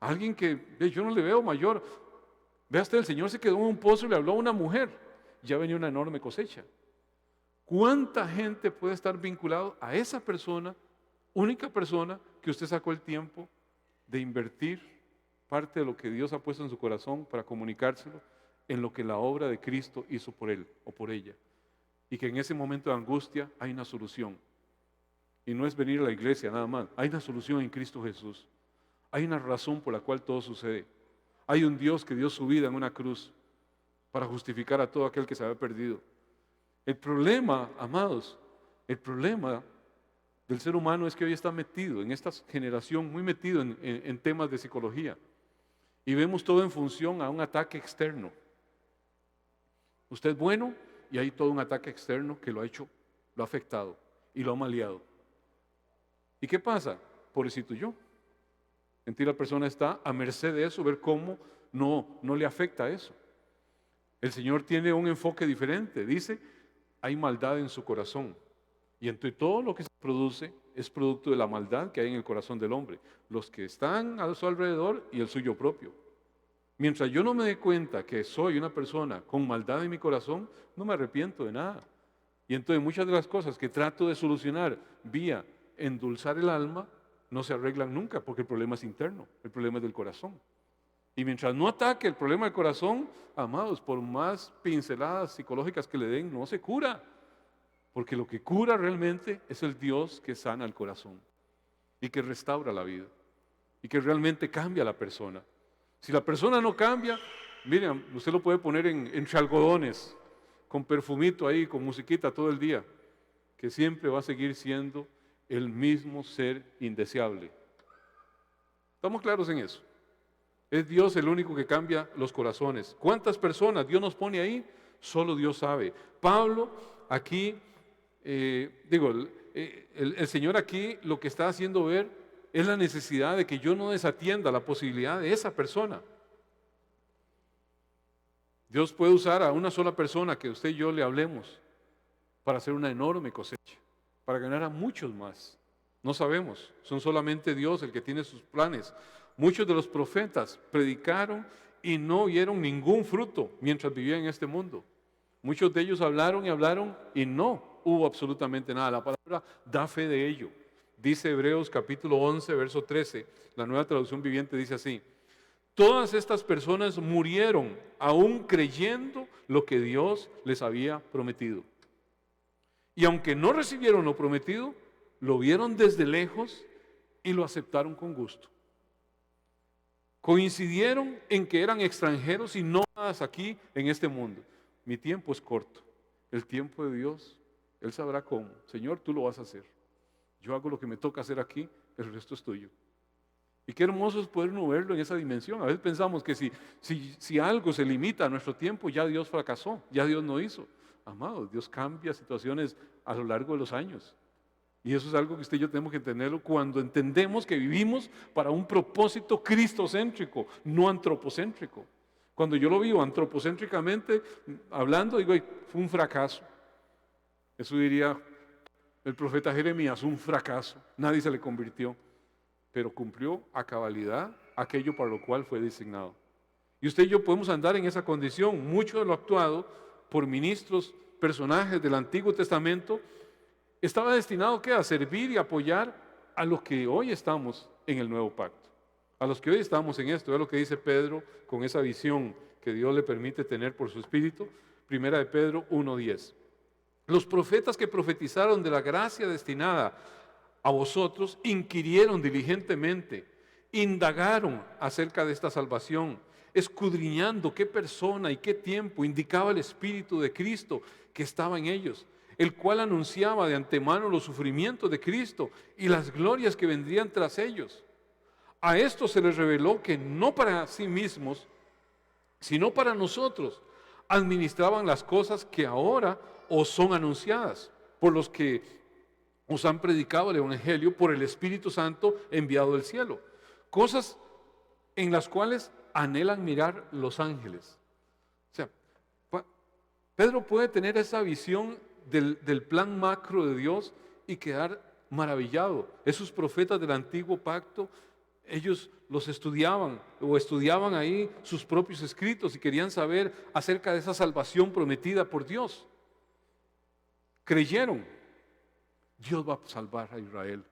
alguien que yo no le veo mayor. Vea usted, el Señor se quedó en un pozo y le habló a una mujer. Ya venía una enorme cosecha. ¿Cuánta gente puede estar vinculado a esa persona, única persona que usted sacó el tiempo de invertir parte de lo que Dios ha puesto en su corazón para comunicárselo en lo que la obra de Cristo hizo por él o por ella? Y que en ese momento de angustia hay una solución. Y no es venir a la iglesia nada más. Hay una solución en Cristo Jesús. Hay una razón por la cual todo sucede. Hay un Dios que dio su vida en una cruz para justificar a todo aquel que se había perdido. El problema, amados, el problema del ser humano es que hoy está metido, en esta generación, muy metido en temas de psicología. Y vemos todo en función a un ataque externo. Usted es bueno y hay todo un ataque externo que lo ha afectado y lo ha maleado. ¿Y qué pasa? Pobrecito yo. En ti la persona está a merced de eso, ver cómo no le afecta eso. El Señor tiene un enfoque diferente. Dice, hay maldad en su corazón. Y entonces todo lo que se produce es producto de la maldad que hay en el corazón del hombre. Los que están a su alrededor y el suyo propio. Mientras yo no me dé cuenta que soy una persona con maldad en mi corazón, no me arrepiento de nada. Y entonces muchas de las cosas que trato de solucionar vía endulzar el alma, no se arreglan nunca porque el problema es interno, el problema es del corazón. Y mientras no ataque el problema del corazón, amados, por más pinceladas psicológicas que le den, no se cura. Porque lo que cura realmente es el Dios que sana el corazón y que restaura la vida y que realmente cambia a la persona. Si la persona no cambia, miren, usted lo puede poner entre algodones, con perfumito ahí, con musiquita todo el día, que siempre va a seguir siendo el mismo ser indeseable. ¿Estamos claros en eso? Es Dios el único que cambia los corazones. ¿Cuántas personas Dios nos pone ahí? Solo Dios sabe. Pablo aquí, el Señor aquí lo que está haciendo ver es la necesidad de que yo no desatienda la posibilidad de esa persona. Dios puede usar a una sola persona que usted y yo le hablemos para hacer una enorme cosecha, para ganar a muchos más. No sabemos, son solamente Dios el que tiene sus planes. Muchos de los profetas predicaron y no vieron ningún fruto mientras vivían en este mundo. Muchos de ellos hablaron y no hubo absolutamente nada. La palabra da fe de ello. Dice Hebreos capítulo 11, verso 13, la Nueva Traducción Viviente dice así: todas estas personas murieron aún creyendo lo que Dios les había prometido. Y aunque no recibieron lo prometido, lo vieron desde lejos y lo aceptaron con gusto. Coincidieron en que eran extranjeros y nómadas aquí en este mundo. Mi tiempo es corto. El tiempo de Dios, Él sabrá cómo. Señor, tú lo vas a hacer. Yo hago lo que me toca hacer aquí, el resto es tuyo. Y qué hermoso es poder no verlo en esa dimensión. A veces pensamos que si algo se limita a nuestro tiempo, ya Dios fracasó, ya Dios no hizo. Amados, Dios cambia situaciones a lo largo de los años. Y eso es algo que usted y yo tenemos que entenderlo cuando entendemos que vivimos para un propósito cristocéntrico, no antropocéntrico. Cuando yo lo vivo antropocéntricamente, hablando, digo, fue un fracaso. Eso diría el profeta Jeremías, un fracaso. Nadie se le convirtió, pero cumplió a cabalidad aquello para lo cual fue designado. Y usted y yo podemos andar en esa condición. Mucho de lo actuado por ministros personajes del Antiguo Testamento, estaba destinado ¿qué? A servir y apoyar a los que hoy estamos en el nuevo pacto, a los que hoy estamos en esto. Es lo que dice Pedro con esa visión que Dios le permite tener por su Espíritu. Primera de Pedro 1:10. Los profetas que profetizaron de la gracia destinada a vosotros inquirieron diligentemente, indagaron acerca de esta salvación, escudriñando qué persona y qué tiempo indicaba el Espíritu de Cristo que estaba en ellos, el cual anunciaba de antemano los sufrimientos de Cristo y las glorias que vendrían tras ellos. A esto se les reveló que no para sí mismos, sino para nosotros, administraban las cosas que ahora os son anunciadas, por los que os han predicado el Evangelio por el Espíritu Santo enviado del cielo. Cosas en las cuales anhelan mirar los ángeles. O sea, Pedro puede tener esa visión del plan macro de Dios y quedar maravillado. Esos profetas del antiguo pacto, ellos los estudiaban o estudiaban ahí sus propios escritos y querían saber acerca de esa salvación prometida por Dios. Creyeron, Dios va a salvar a Israel,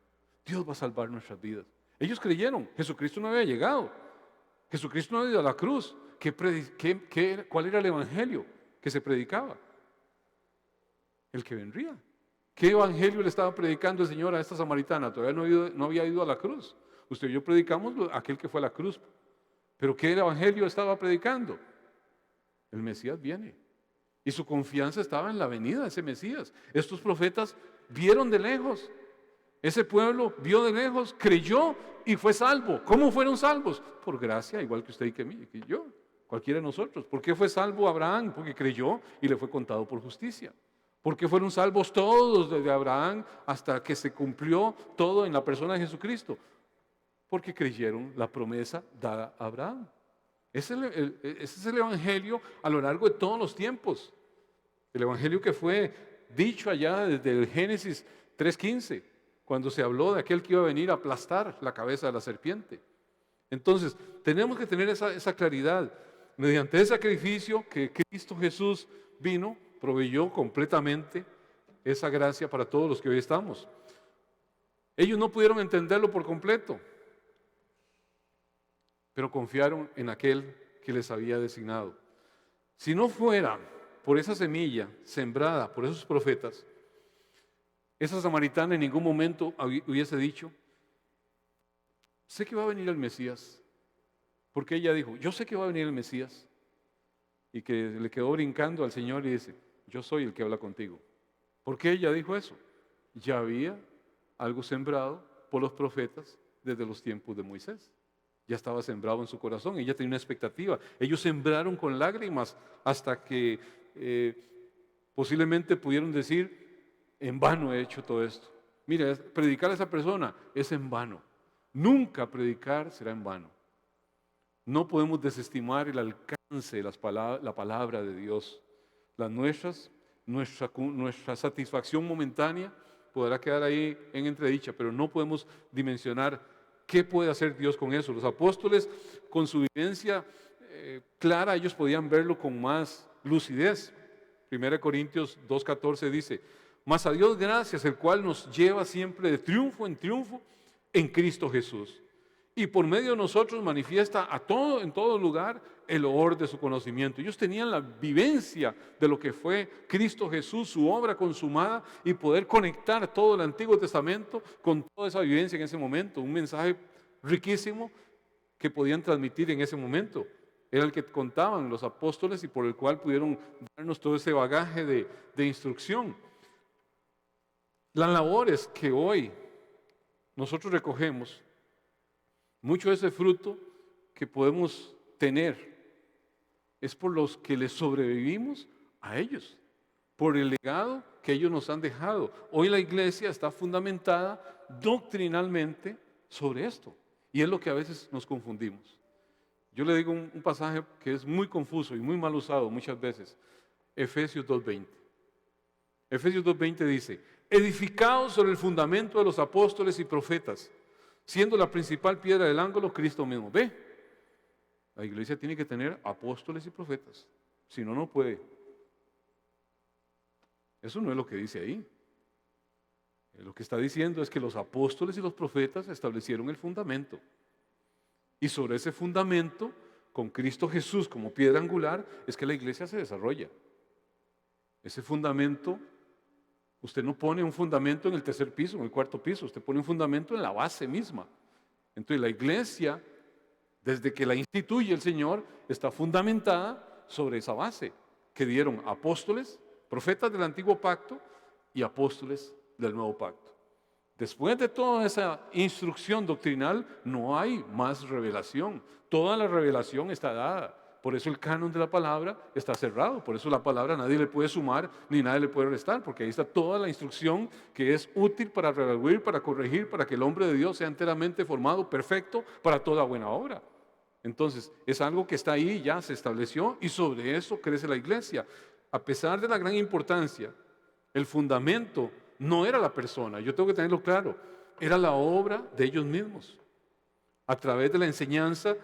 Dios va a salvar nuestras vidas. Ellos creyeron, Jesucristo no había llegado, Jesucristo no había ido a la cruz. ¿Cuál era el evangelio que se predicaba? El que vendría. ¿Qué evangelio le estaba predicando el Señor a esta samaritana? Todavía no había ido a la cruz. Usted y yo predicamos aquel que fue a la cruz. Pero ¿qué evangelio estaba predicando? El Mesías viene. Y su confianza estaba en la venida de ese Mesías. Estos profetas vieron de lejos. Ese pueblo vio de lejos, creyó y fue salvo. ¿Cómo fueron salvos? Por gracia, igual que usted y que yo, cualquiera de nosotros. ¿Por qué fue salvo Abraham? Porque creyó y le fue contado por justicia. ¿Por qué fueron salvos todos desde Abraham hasta que se cumplió todo en la persona de Jesucristo? Porque creyeron la promesa dada a Abraham. Ese es el evangelio a lo largo de todos los tiempos. El evangelio que fue dicho allá desde el Génesis 3:15, cuando se habló de aquel que iba a venir a aplastar la cabeza de la serpiente. Entonces, tenemos que tener esa claridad. Mediante ese sacrificio que Cristo Jesús vino, proveyó completamente esa gracia para todos los que hoy estamos. Ellos no pudieron entenderlo por completo, pero confiaron en aquel que les había designado. Si no fuera por esa semilla sembrada por esos profetas, esa samaritana en ningún momento hubiese dicho, sé que va a venir el Mesías, porque ella dijo, yo sé que va a venir el Mesías, y que le quedó brincando al Señor y dice, yo soy el que habla contigo. ¿Por qué ella dijo eso? Ya había algo sembrado por los profetas desde los tiempos de Moisés. Ya estaba sembrado en su corazón, ella tenía una expectativa. Ellos sembraron con lágrimas hasta que posiblemente pudieron decir, en vano he hecho todo esto. Mira, predicar a esa persona es en vano. Nunca predicar será en vano. No podemos desestimar el alcance de la palabra de Dios. Las nuestra satisfacción momentánea podrá quedar ahí en entredicha, pero no podemos dimensionar qué puede hacer Dios con eso. Los apóstoles, con su vivencia clara, ellos podían verlo con más lucidez. 1 Corintios 2:14 dice, mas a Dios gracias, el cual nos lleva siempre de triunfo en triunfo en Cristo Jesús. Y por medio de nosotros manifiesta en todo lugar el loor de su conocimiento. Ellos tenían la vivencia de lo que fue Cristo Jesús, su obra consumada, y poder conectar todo el Antiguo Testamento con toda esa vivencia en ese momento. Un mensaje riquísimo que podían transmitir en ese momento. Era el que contaban los apóstoles y por el cual pudieron darnos todo ese bagaje de instrucción. Las labores que hoy nosotros recogemos, mucho de ese fruto que podemos tener es por los que les sobrevivimos a ellos, por el legado que ellos nos han dejado. Hoy la iglesia está fundamentada doctrinalmente sobre esto y es lo que a veces nos confundimos. Yo le digo un pasaje que es muy confuso y muy mal usado muchas veces, Efesios 2:20. Efesios 2:20 dice, edificados sobre el fundamento de los apóstoles y profetas, siendo la principal piedra del ángulo Cristo mismo. ¿Ve? La iglesia tiene que tener apóstoles y profetas, si no, no puede. Eso no es lo que dice ahí. Lo que está diciendo es que los apóstoles y los profetas establecieron el fundamento. Y sobre ese fundamento, con Cristo Jesús como piedra angular, es que la iglesia se desarrolla. Ese fundamento, usted no pone un fundamento en el tercer piso, en el cuarto piso, usted pone un fundamento en la base misma. Entonces la iglesia, desde que la instituye el Señor, está fundamentada sobre esa base que dieron apóstoles, profetas del antiguo pacto y apóstoles del nuevo pacto. Después de toda esa instrucción doctrinal, no hay más revelación. Toda la revelación está dada. Por eso el canon de la palabra está cerrado. Por eso la palabra nadie le puede sumar ni nadie le puede restar, porque ahí está toda la instrucción que es útil para redarguir, para corregir, para que el hombre de Dios sea enteramente formado, perfecto, para toda buena obra. Entonces, es algo que está ahí, ya se estableció, y sobre eso crece la iglesia. A pesar de la gran importancia, el fundamento no era la persona, yo tengo que tenerlo claro, era la obra de ellos mismos. A través de la enseñanza,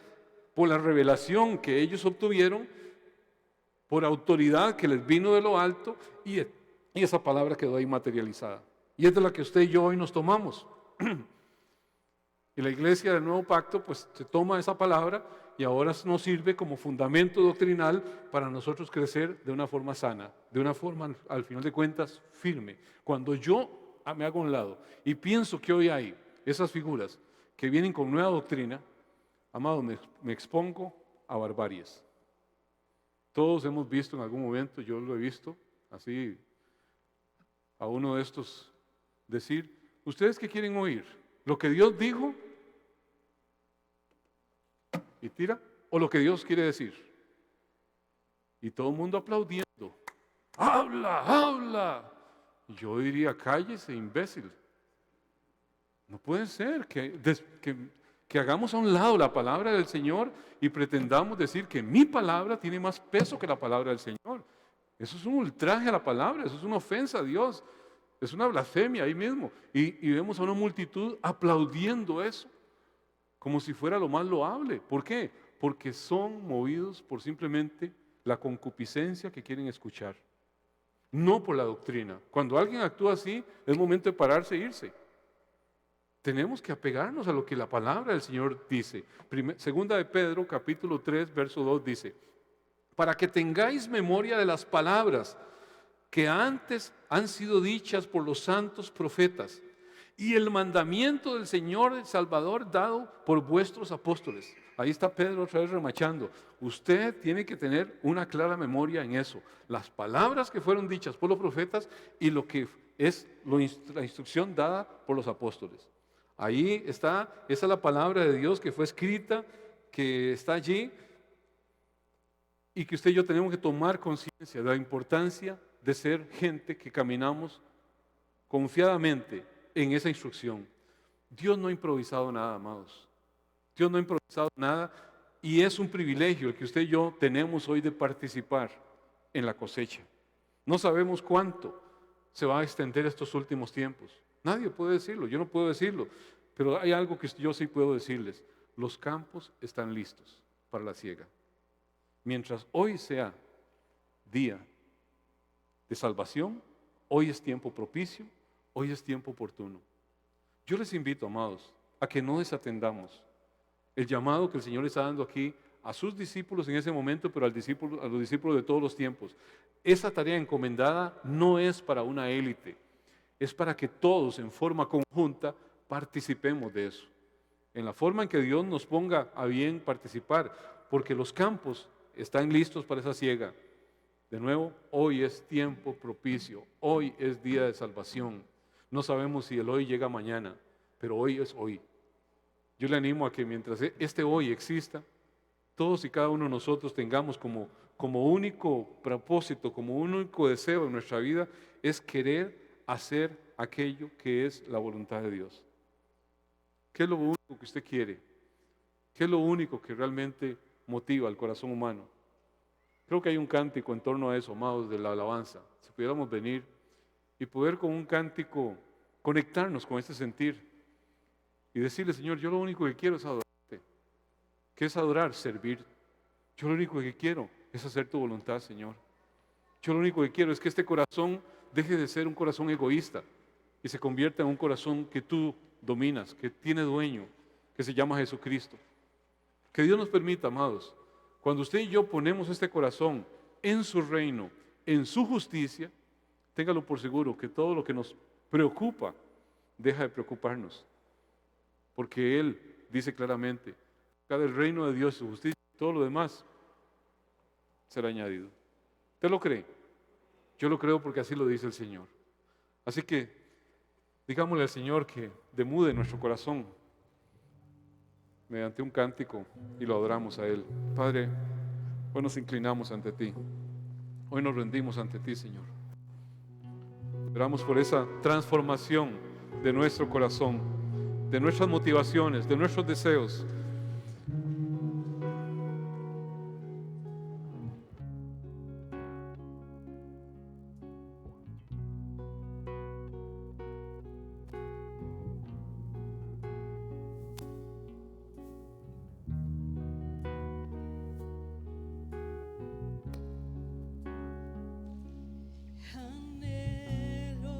por la revelación que ellos obtuvieron, por autoridad que les vino de lo alto, y esa palabra quedó ahí materializada. Y es de la que usted y yo hoy nos tomamos. Y la iglesia del nuevo pacto pues se toma esa palabra y ahora nos sirve como fundamento doctrinal para nosotros crecer de una forma sana, de una forma al final de cuentas firme. Cuando yo me hago a un lado y pienso que hoy hay esas figuras que vienen con nueva doctrina, amado, me expongo a barbaries. Todos hemos visto en algún momento, yo lo he visto, así a uno de estos decir, ¿ustedes qué quieren oír? ¿Lo que Dios dijo y tira? ¿O lo que Dios quiere decir? Y todo el mundo aplaudiendo. ¡Habla, habla! Yo diría, cállese, imbécil. No puede ser que hagamos a un lado la palabra del Señor y pretendamos decir que mi palabra tiene más peso que la palabra del Señor. Eso es un ultraje a la palabra, eso es una ofensa a Dios. Es una blasfemia ahí mismo. Y vemos a una multitud aplaudiendo eso, como si fuera lo más loable. ¿Por qué? Porque son movidos por simplemente la concupiscencia que quieren escuchar, no por la doctrina. Cuando alguien actúa así, es momento de pararse e irse. Tenemos que apegarnos a lo que la palabra del Señor dice. Segunda de Pedro, capítulo 3, verso 2 dice, para que tengáis memoria de las palabras que antes han sido dichas por los santos profetas y el mandamiento del Señor el Salvador dado por vuestros apóstoles. Ahí está Pedro otra vez remachando. Usted tiene que tener una clara memoria en eso. Las palabras que fueron dichas por los profetas y lo que es la instrucción dada por los apóstoles. Ahí está, esa es la palabra de Dios que fue escrita, que está allí y que usted y yo tenemos que tomar conciencia de la importancia de ser gente que caminamos confiadamente en esa instrucción. Dios no ha improvisado nada, amados. Dios no ha improvisado nada y es un privilegio el que usted y yo tenemos hoy de participar en la cosecha. No sabemos cuánto se va a extender estos últimos tiempos. Nadie puede decirlo, yo no puedo decirlo, pero hay algo que yo sí puedo decirles. Los campos están listos para la siega. Mientras hoy sea día de salvación, hoy es tiempo propicio, hoy es tiempo oportuno. Yo les invito, amados, a que no desatendamos el llamado que el Señor está dando aquí a sus discípulos en ese momento, pero a los discípulos de todos los tiempos. Esa tarea encomendada no es para una élite, es para que todos en forma conjunta participemos de eso, en la forma en que Dios nos ponga a bien participar, porque los campos están listos para esa siega. De nuevo, hoy es tiempo propicio, hoy es día de salvación. No sabemos si el hoy llega mañana, pero hoy es hoy. Yo le animo a que mientras este hoy exista, todos y cada uno de nosotros tengamos como único propósito, como único deseo en nuestra vida, es querer hacer aquello que es la voluntad de Dios. ¿Qué es lo único que usted quiere? ¿Qué es lo único que realmente motiva al corazón humano? Creo que hay un cántico en torno a eso, amados, de la alabanza. Si pudiéramos venir y poder con un cántico conectarnos con este sentir y decirle, Señor, yo lo único que quiero es adorarte. ¿Qué es adorar? Servir. Yo lo único que quiero es hacer tu voluntad, Señor. Yo lo único que quiero es que este corazón deje de ser un corazón egoísta y se convierta en un corazón que tú dominas, que tiene dueño, que se llama Jesucristo. Que Dios nos permita, amados, cuando usted y yo ponemos este corazón en su reino, en su justicia, téngalo por seguro que todo lo que nos preocupa deja de preocuparnos. Porque Él dice claramente, cada el reino de Dios, su justicia y todo lo demás será añadido. ¿Usted lo cree? Yo lo creo porque así lo dice el Señor. Así que digámosle al Señor que demude nuestro corazón mediante un cántico y lo adoramos a Él. Padre, hoy nos inclinamos ante ti. Hoy nos rendimos ante ti, Señor. Oramos por esa transformación de nuestro corazón, de nuestras motivaciones, de nuestros deseos. Anhelo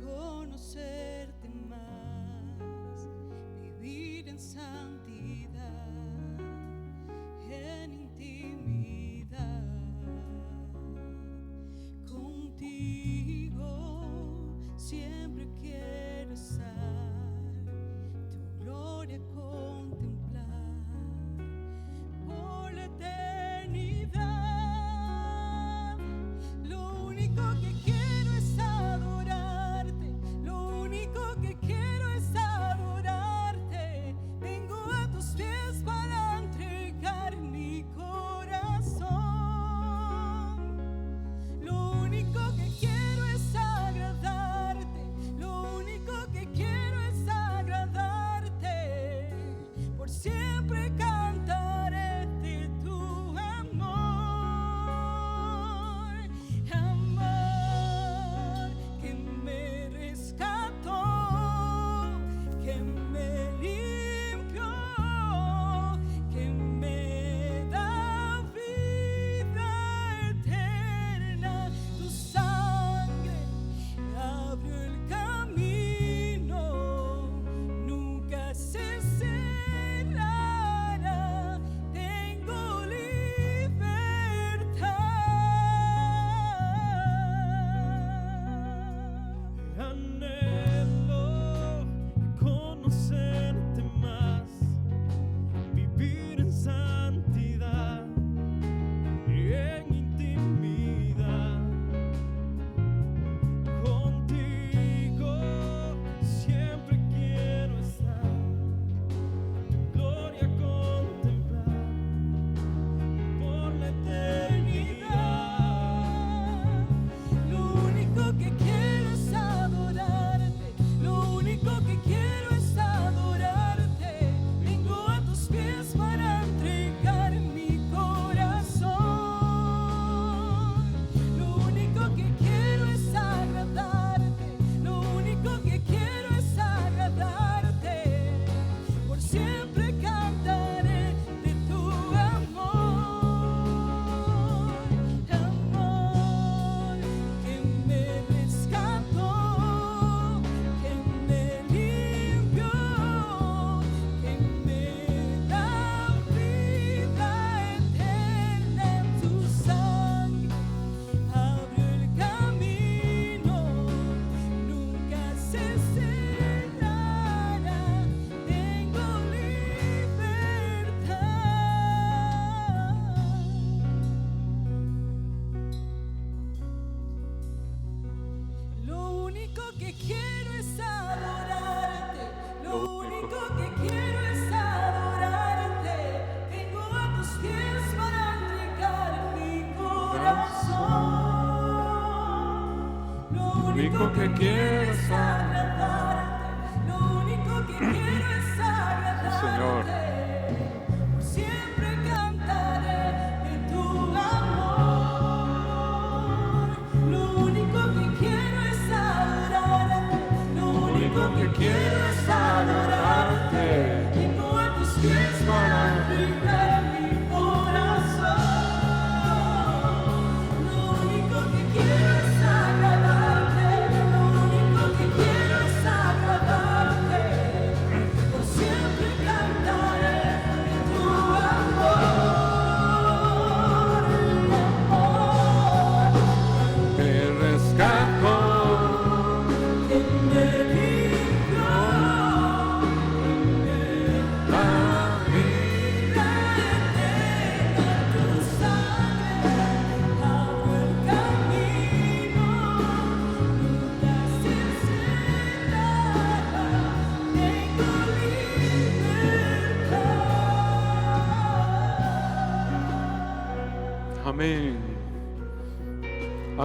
conocerte más, vivir en santidad, en intimidad. Contigo siempre quiero estar, tu gloria contemplar por la eternidad. Lo único que quiero es adorarte, lo único que quiero es adorarte. Vengo a tus pies para entregar mi corazón. Lo único que quiero es agradarte, lo único que quiero es agradarte. Por siempre cantaré de tu amor, amor que me rescató, que me limpió, que me da vida eterna. Tu sangre abrió el camino, nunca se cerrará. Tengo libertad. Anhelo conocerte más, vivir en santidad, en intimidad. Contigo siempre quiero estar, tu gloria contemplar por la eternidad. Lo único que quiero es adorarte, lo único que quiero es adorarte. Vengo a tus pies para entregar mi corazón. Lo único que quiero es agradarte, lo único que quiero es agradarte. Por siempre cantaré de tu amor, amor que me rescató, que me limpió, que me da vida eterna. Tu sangre abrió el camino, nunca se cerrará. Tengo libertad. Lo único que quiero es adorarte, lo único que quiero es adorarte. Vengo a tus pies para entregar mi corazón. Lo único que quiero es agradarte, lo único que quiero es Señor. agradarte. Por siempre cantaré de tu amor. Lo único que quiero es adorarte, lo único que quiero es adorarte. Vengo a tus pies para entregar mi corazón. Lo único que quiero es agradarte.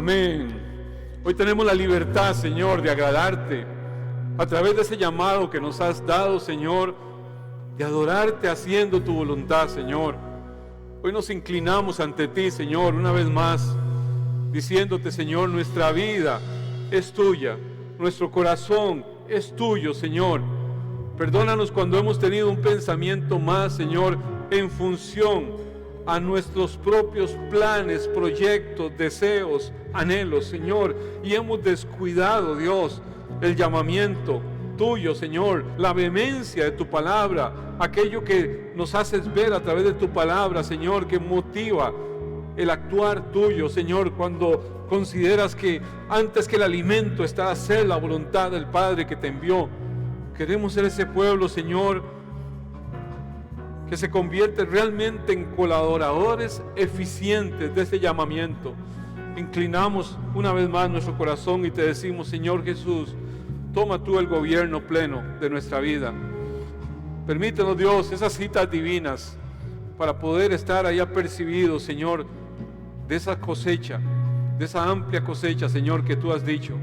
Amén. Hoy tenemos la libertad, Señor, de agradarte a través de ese llamado que nos has dado, Señor, de adorarte haciendo tu voluntad, Señor. Hoy nos inclinamos ante ti, Señor, una vez más, diciéndote, Señor, nuestra vida es tuya, nuestro corazón es tuyo, Señor. Perdónanos cuando hemos tenido un pensamiento más, Señor, en función a nuestros propios planes, proyectos, deseos, anhelos, Señor, y hemos descuidado, Dios, el llamamiento tuyo, Señor, la vehemencia de tu palabra, aquello que nos haces ver a través de tu palabra, Señor, que motiva el actuar tuyo, Señor, cuando consideras que antes que el alimento está hacer la voluntad del Padre que te envió. Queremos ser ese pueblo, Señor, que se convierte realmente en colaboradores eficientes de ese llamamiento. Inclinamos una vez más nuestro corazón y te decimos, Señor Jesús, toma tú el gobierno pleno de nuestra vida. Permítenos, Dios, esas citas divinas para poder estar ahí apercibidos, Señor, de esa cosecha, de esa amplia cosecha, Señor, que tú has dicho,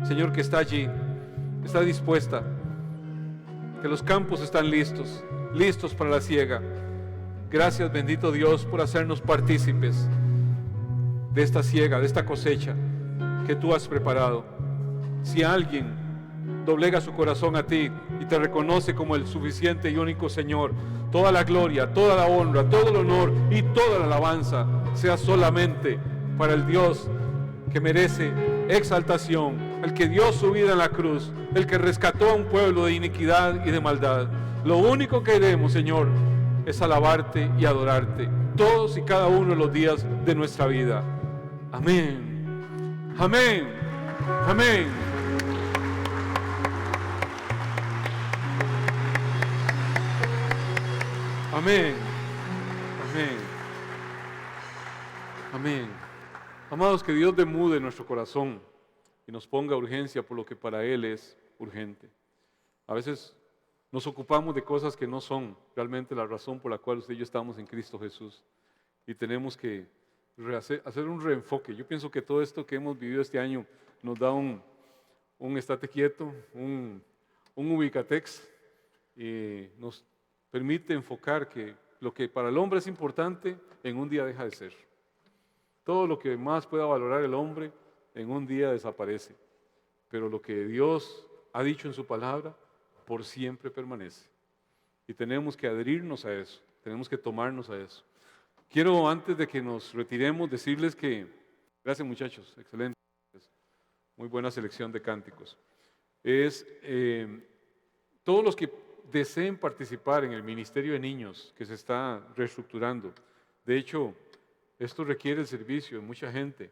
Señor, que está allí, está dispuesta, que los campos están listos para la siega. Gracias, bendito Dios, por hacernos partícipes de esta siega, de esta cosecha que tú has preparado. Si alguien doblega su corazón a ti y te reconoce como el suficiente y único Señor, toda la gloria, toda la honra, todo el honor y toda la alabanza sea solamente para el Dios que merece exaltación, el que dio su vida en la cruz, el que rescató a un pueblo de iniquidad y de maldad. Lo único que queremos, Señor, es alabarte y adorarte todos y cada uno de los días de nuestra vida. Amén. Amén. Amén. Amén. Amén. Amén. Amados, que Dios demude nuestro corazón y nos ponga urgencia por lo que para Él es urgente. A veces nos ocupamos de cosas que no son realmente la razón por la cual usted y yo estamos en Cristo Jesús. Y tenemos que hacer un reenfoque. Yo pienso que todo esto que hemos vivido este año nos da un estate quieto, un ubicatex, y nos permite enfocar que lo que para el hombre es importante, en un día deja de ser. Todo lo que más pueda valorar el hombre, en un día desaparece. Pero lo que Dios ha dicho en su palabra, por siempre permanece. Y tenemos que adherirnos a eso, tenemos que tomarnos a eso. Quiero, antes de que nos retiremos, decirles que, gracias muchachos, excelente, muy buena selección de cánticos. Todos los que deseen participar en el Ministerio de Niños que se está reestructurando, de hecho, esto requiere el servicio de mucha gente.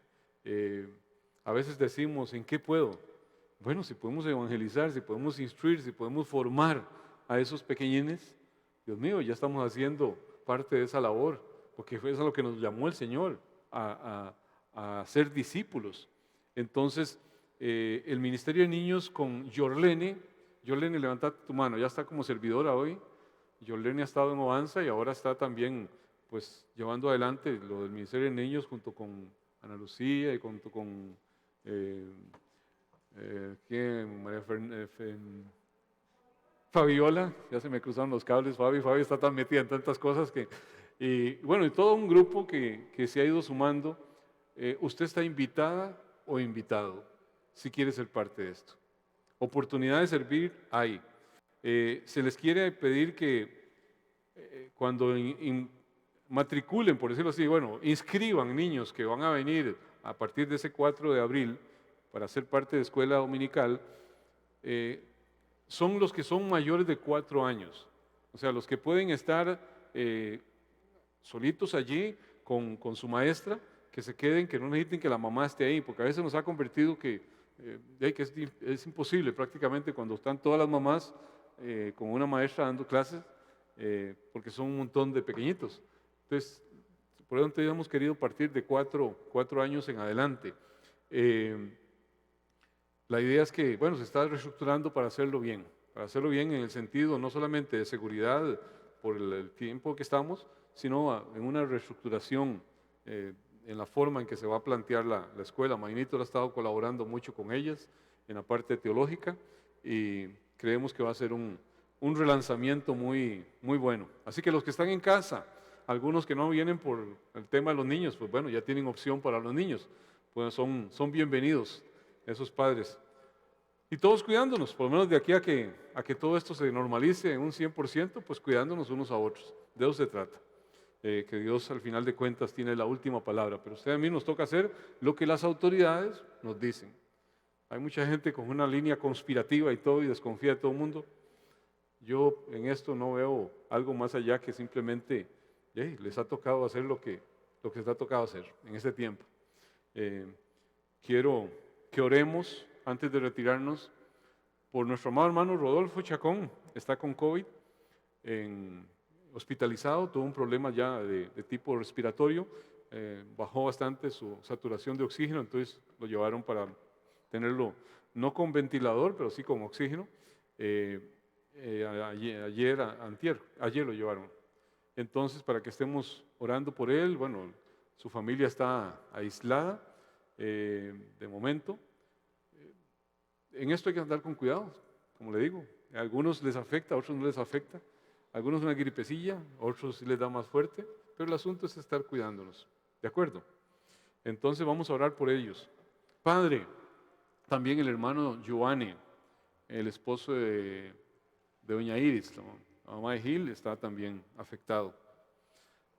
A veces decimos, ¿en qué puedo? Bueno, si podemos evangelizar, si podemos instruir, si podemos formar a esos pequeñines, Dios mío, ya estamos haciendo parte de esa labor, porque fue eso a lo que nos llamó el Señor, a ser discípulos. Entonces, el Ministerio de Niños con Yorlene, levanta tu mano, ya está como servidora hoy. Yorlene ha estado en Obanza y ahora está también pues llevando adelante lo del Ministerio de Niños junto con Ana Lucía y junto con Fabiola, ya se me cruzaron los cables. Fabi está tan metida en tantas cosas que, y bueno, y todo un grupo que se ha ido sumando. Usted está invitada o invitado si quiere ser parte de esto. Oportunidad de servir hay. Se les quiere pedir que cuando matriculen, por decirlo así, bueno, inscriban niños que van a venir a partir de ese 4 de abril para ser parte de escuela dominical, son los que son mayores de 4 años. O sea, los que pueden estar solitos allí con su maestra, que se queden, que no necesiten que la mamá esté ahí, porque a veces nos ha convertido que es imposible prácticamente cuando están todas las mamás con una maestra dando clases, porque son un montón de pequeñitos. Entonces, por eso hemos querido partir de 4 años en adelante. La idea es que, bueno, se está reestructurando para hacerlo bien en el sentido no solamente de seguridad por el tiempo que estamos, sino en una reestructuración en la forma en que se va a plantear la escuela. Maynito ha estado colaborando mucho con ellas en la parte teológica y creemos que va a ser un relanzamiento muy, muy bueno. Así que los que están en casa, algunos que no vienen por el tema de los niños, pues bueno, ya tienen opción para los niños, pues son bienvenidos esos padres. Y todos cuidándonos, por lo menos de aquí a que todo esto se normalice en un 100%, pues cuidándonos unos a otros. De eso se trata. Que Dios al final de cuentas tiene la última palabra, pero a mí nos toca hacer lo que las autoridades nos dicen. Hay mucha gente con una línea conspirativa y todo y desconfía de todo el mundo. Yo en esto no veo algo más allá que simplemente les ha tocado hacer lo que les ha tocado hacer en este tiempo. Quiero que oremos antes de retirarnos por nuestro amado hermano Rodolfo Chacón. Está con COVID, hospitalizado, tuvo un problema ya de tipo respiratorio, bajó bastante su saturación de oxígeno, entonces lo llevaron para tenerlo no con ventilador, pero sí con oxígeno. Ayer lo llevaron. Entonces, para que estemos orando por él, bueno, su familia está aislada de momento. En esto hay que andar con cuidado, como le digo. A algunos les afecta, a otros no les afecta. A algunos una gripecilla, a otros sí les da más fuerte, pero el asunto es estar cuidándonos. ¿De acuerdo? Entonces vamos a orar por ellos. Padre, también el hermano Giovanni, el esposo de doña Iris, la mamá de Gil, está también afectado.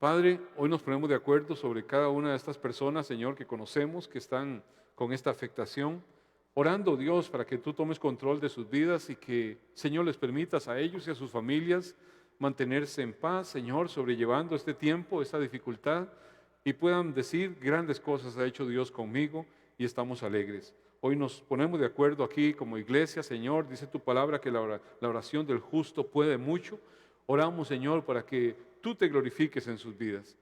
Padre, hoy nos ponemos de acuerdo sobre cada una de estas personas, Señor, que conocemos, que están con esta afectación, orando, Dios, para que tú tomes control de sus vidas y que, Señor, les permitas a ellos y a sus familias mantenerse en paz, Señor, sobrellevando este tiempo, esta dificultad, y puedan decir grandes cosas ha hecho Dios conmigo y estamos alegres. Hoy nos ponemos de acuerdo aquí como iglesia, Señor, dice tu palabra que la oración del justo puede mucho. Oramos, Señor, para que tú te glorifiques en sus vidas.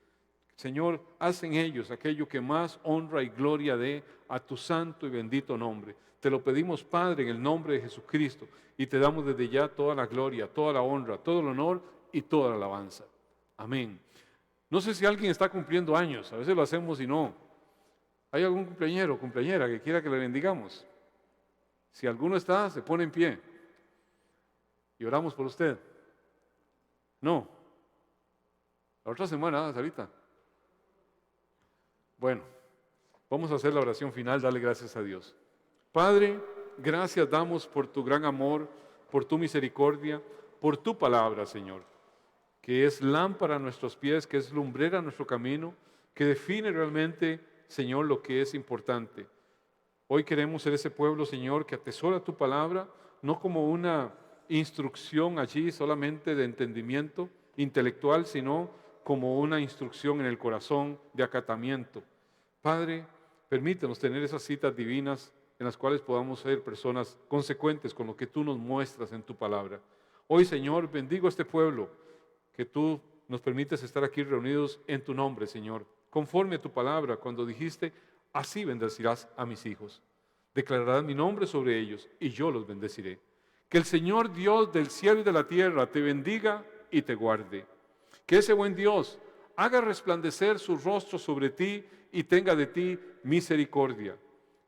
Señor, haz en ellos aquello que más honra y gloria dé a tu santo y bendito nombre. Te lo pedimos, Padre, en el nombre de Jesucristo, y te damos desde ya toda la gloria, toda la honra, todo el honor y toda la alabanza. Amén. No sé si alguien está cumpliendo años, a veces lo hacemos y no. ¿Hay algún cumpleañero o cumpleañera que quiera que le bendigamos? Si alguno está, se pone en pie y oramos por usted. No. La otra semana, Sarita. Bueno, vamos a hacer la oración final, darle gracias a Dios. Padre, gracias damos por tu gran amor, por tu misericordia, por tu palabra, Señor, que es lámpara a nuestros pies, que es lumbrera a nuestro camino, que define realmente, Señor, lo que es importante. Hoy queremos ser ese pueblo, Señor, que atesora tu palabra, no como una instrucción allí solamente de entendimiento intelectual, sino como una instrucción en el corazón de acatamiento. Padre, permítenos tener esas citas divinas en las cuales podamos ser personas consecuentes con lo que tú nos muestras en tu palabra. Hoy, Señor, bendigo a este pueblo, que tú nos permites estar aquí reunidos en tu nombre, Señor, conforme a tu palabra, cuando dijiste, así bendecirás a mis hijos. Declararás mi nombre sobre ellos y yo los bendeciré. Que el Señor Dios del cielo y de la tierra te bendiga y te guarde. Que ese buen Dios haga resplandecer su rostro sobre ti y tenga de ti misericordia.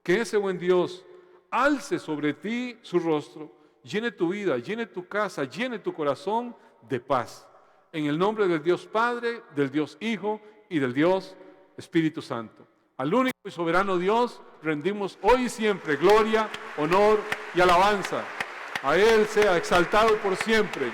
Que ese buen Dios alce sobre ti su rostro, llene tu vida, llene tu casa, llene tu corazón de paz. En el nombre del Dios Padre, del Dios Hijo y del Dios Espíritu Santo. Al único y soberano Dios rendimos hoy y siempre gloria, honor y alabanza. A Él sea exaltado por siempre.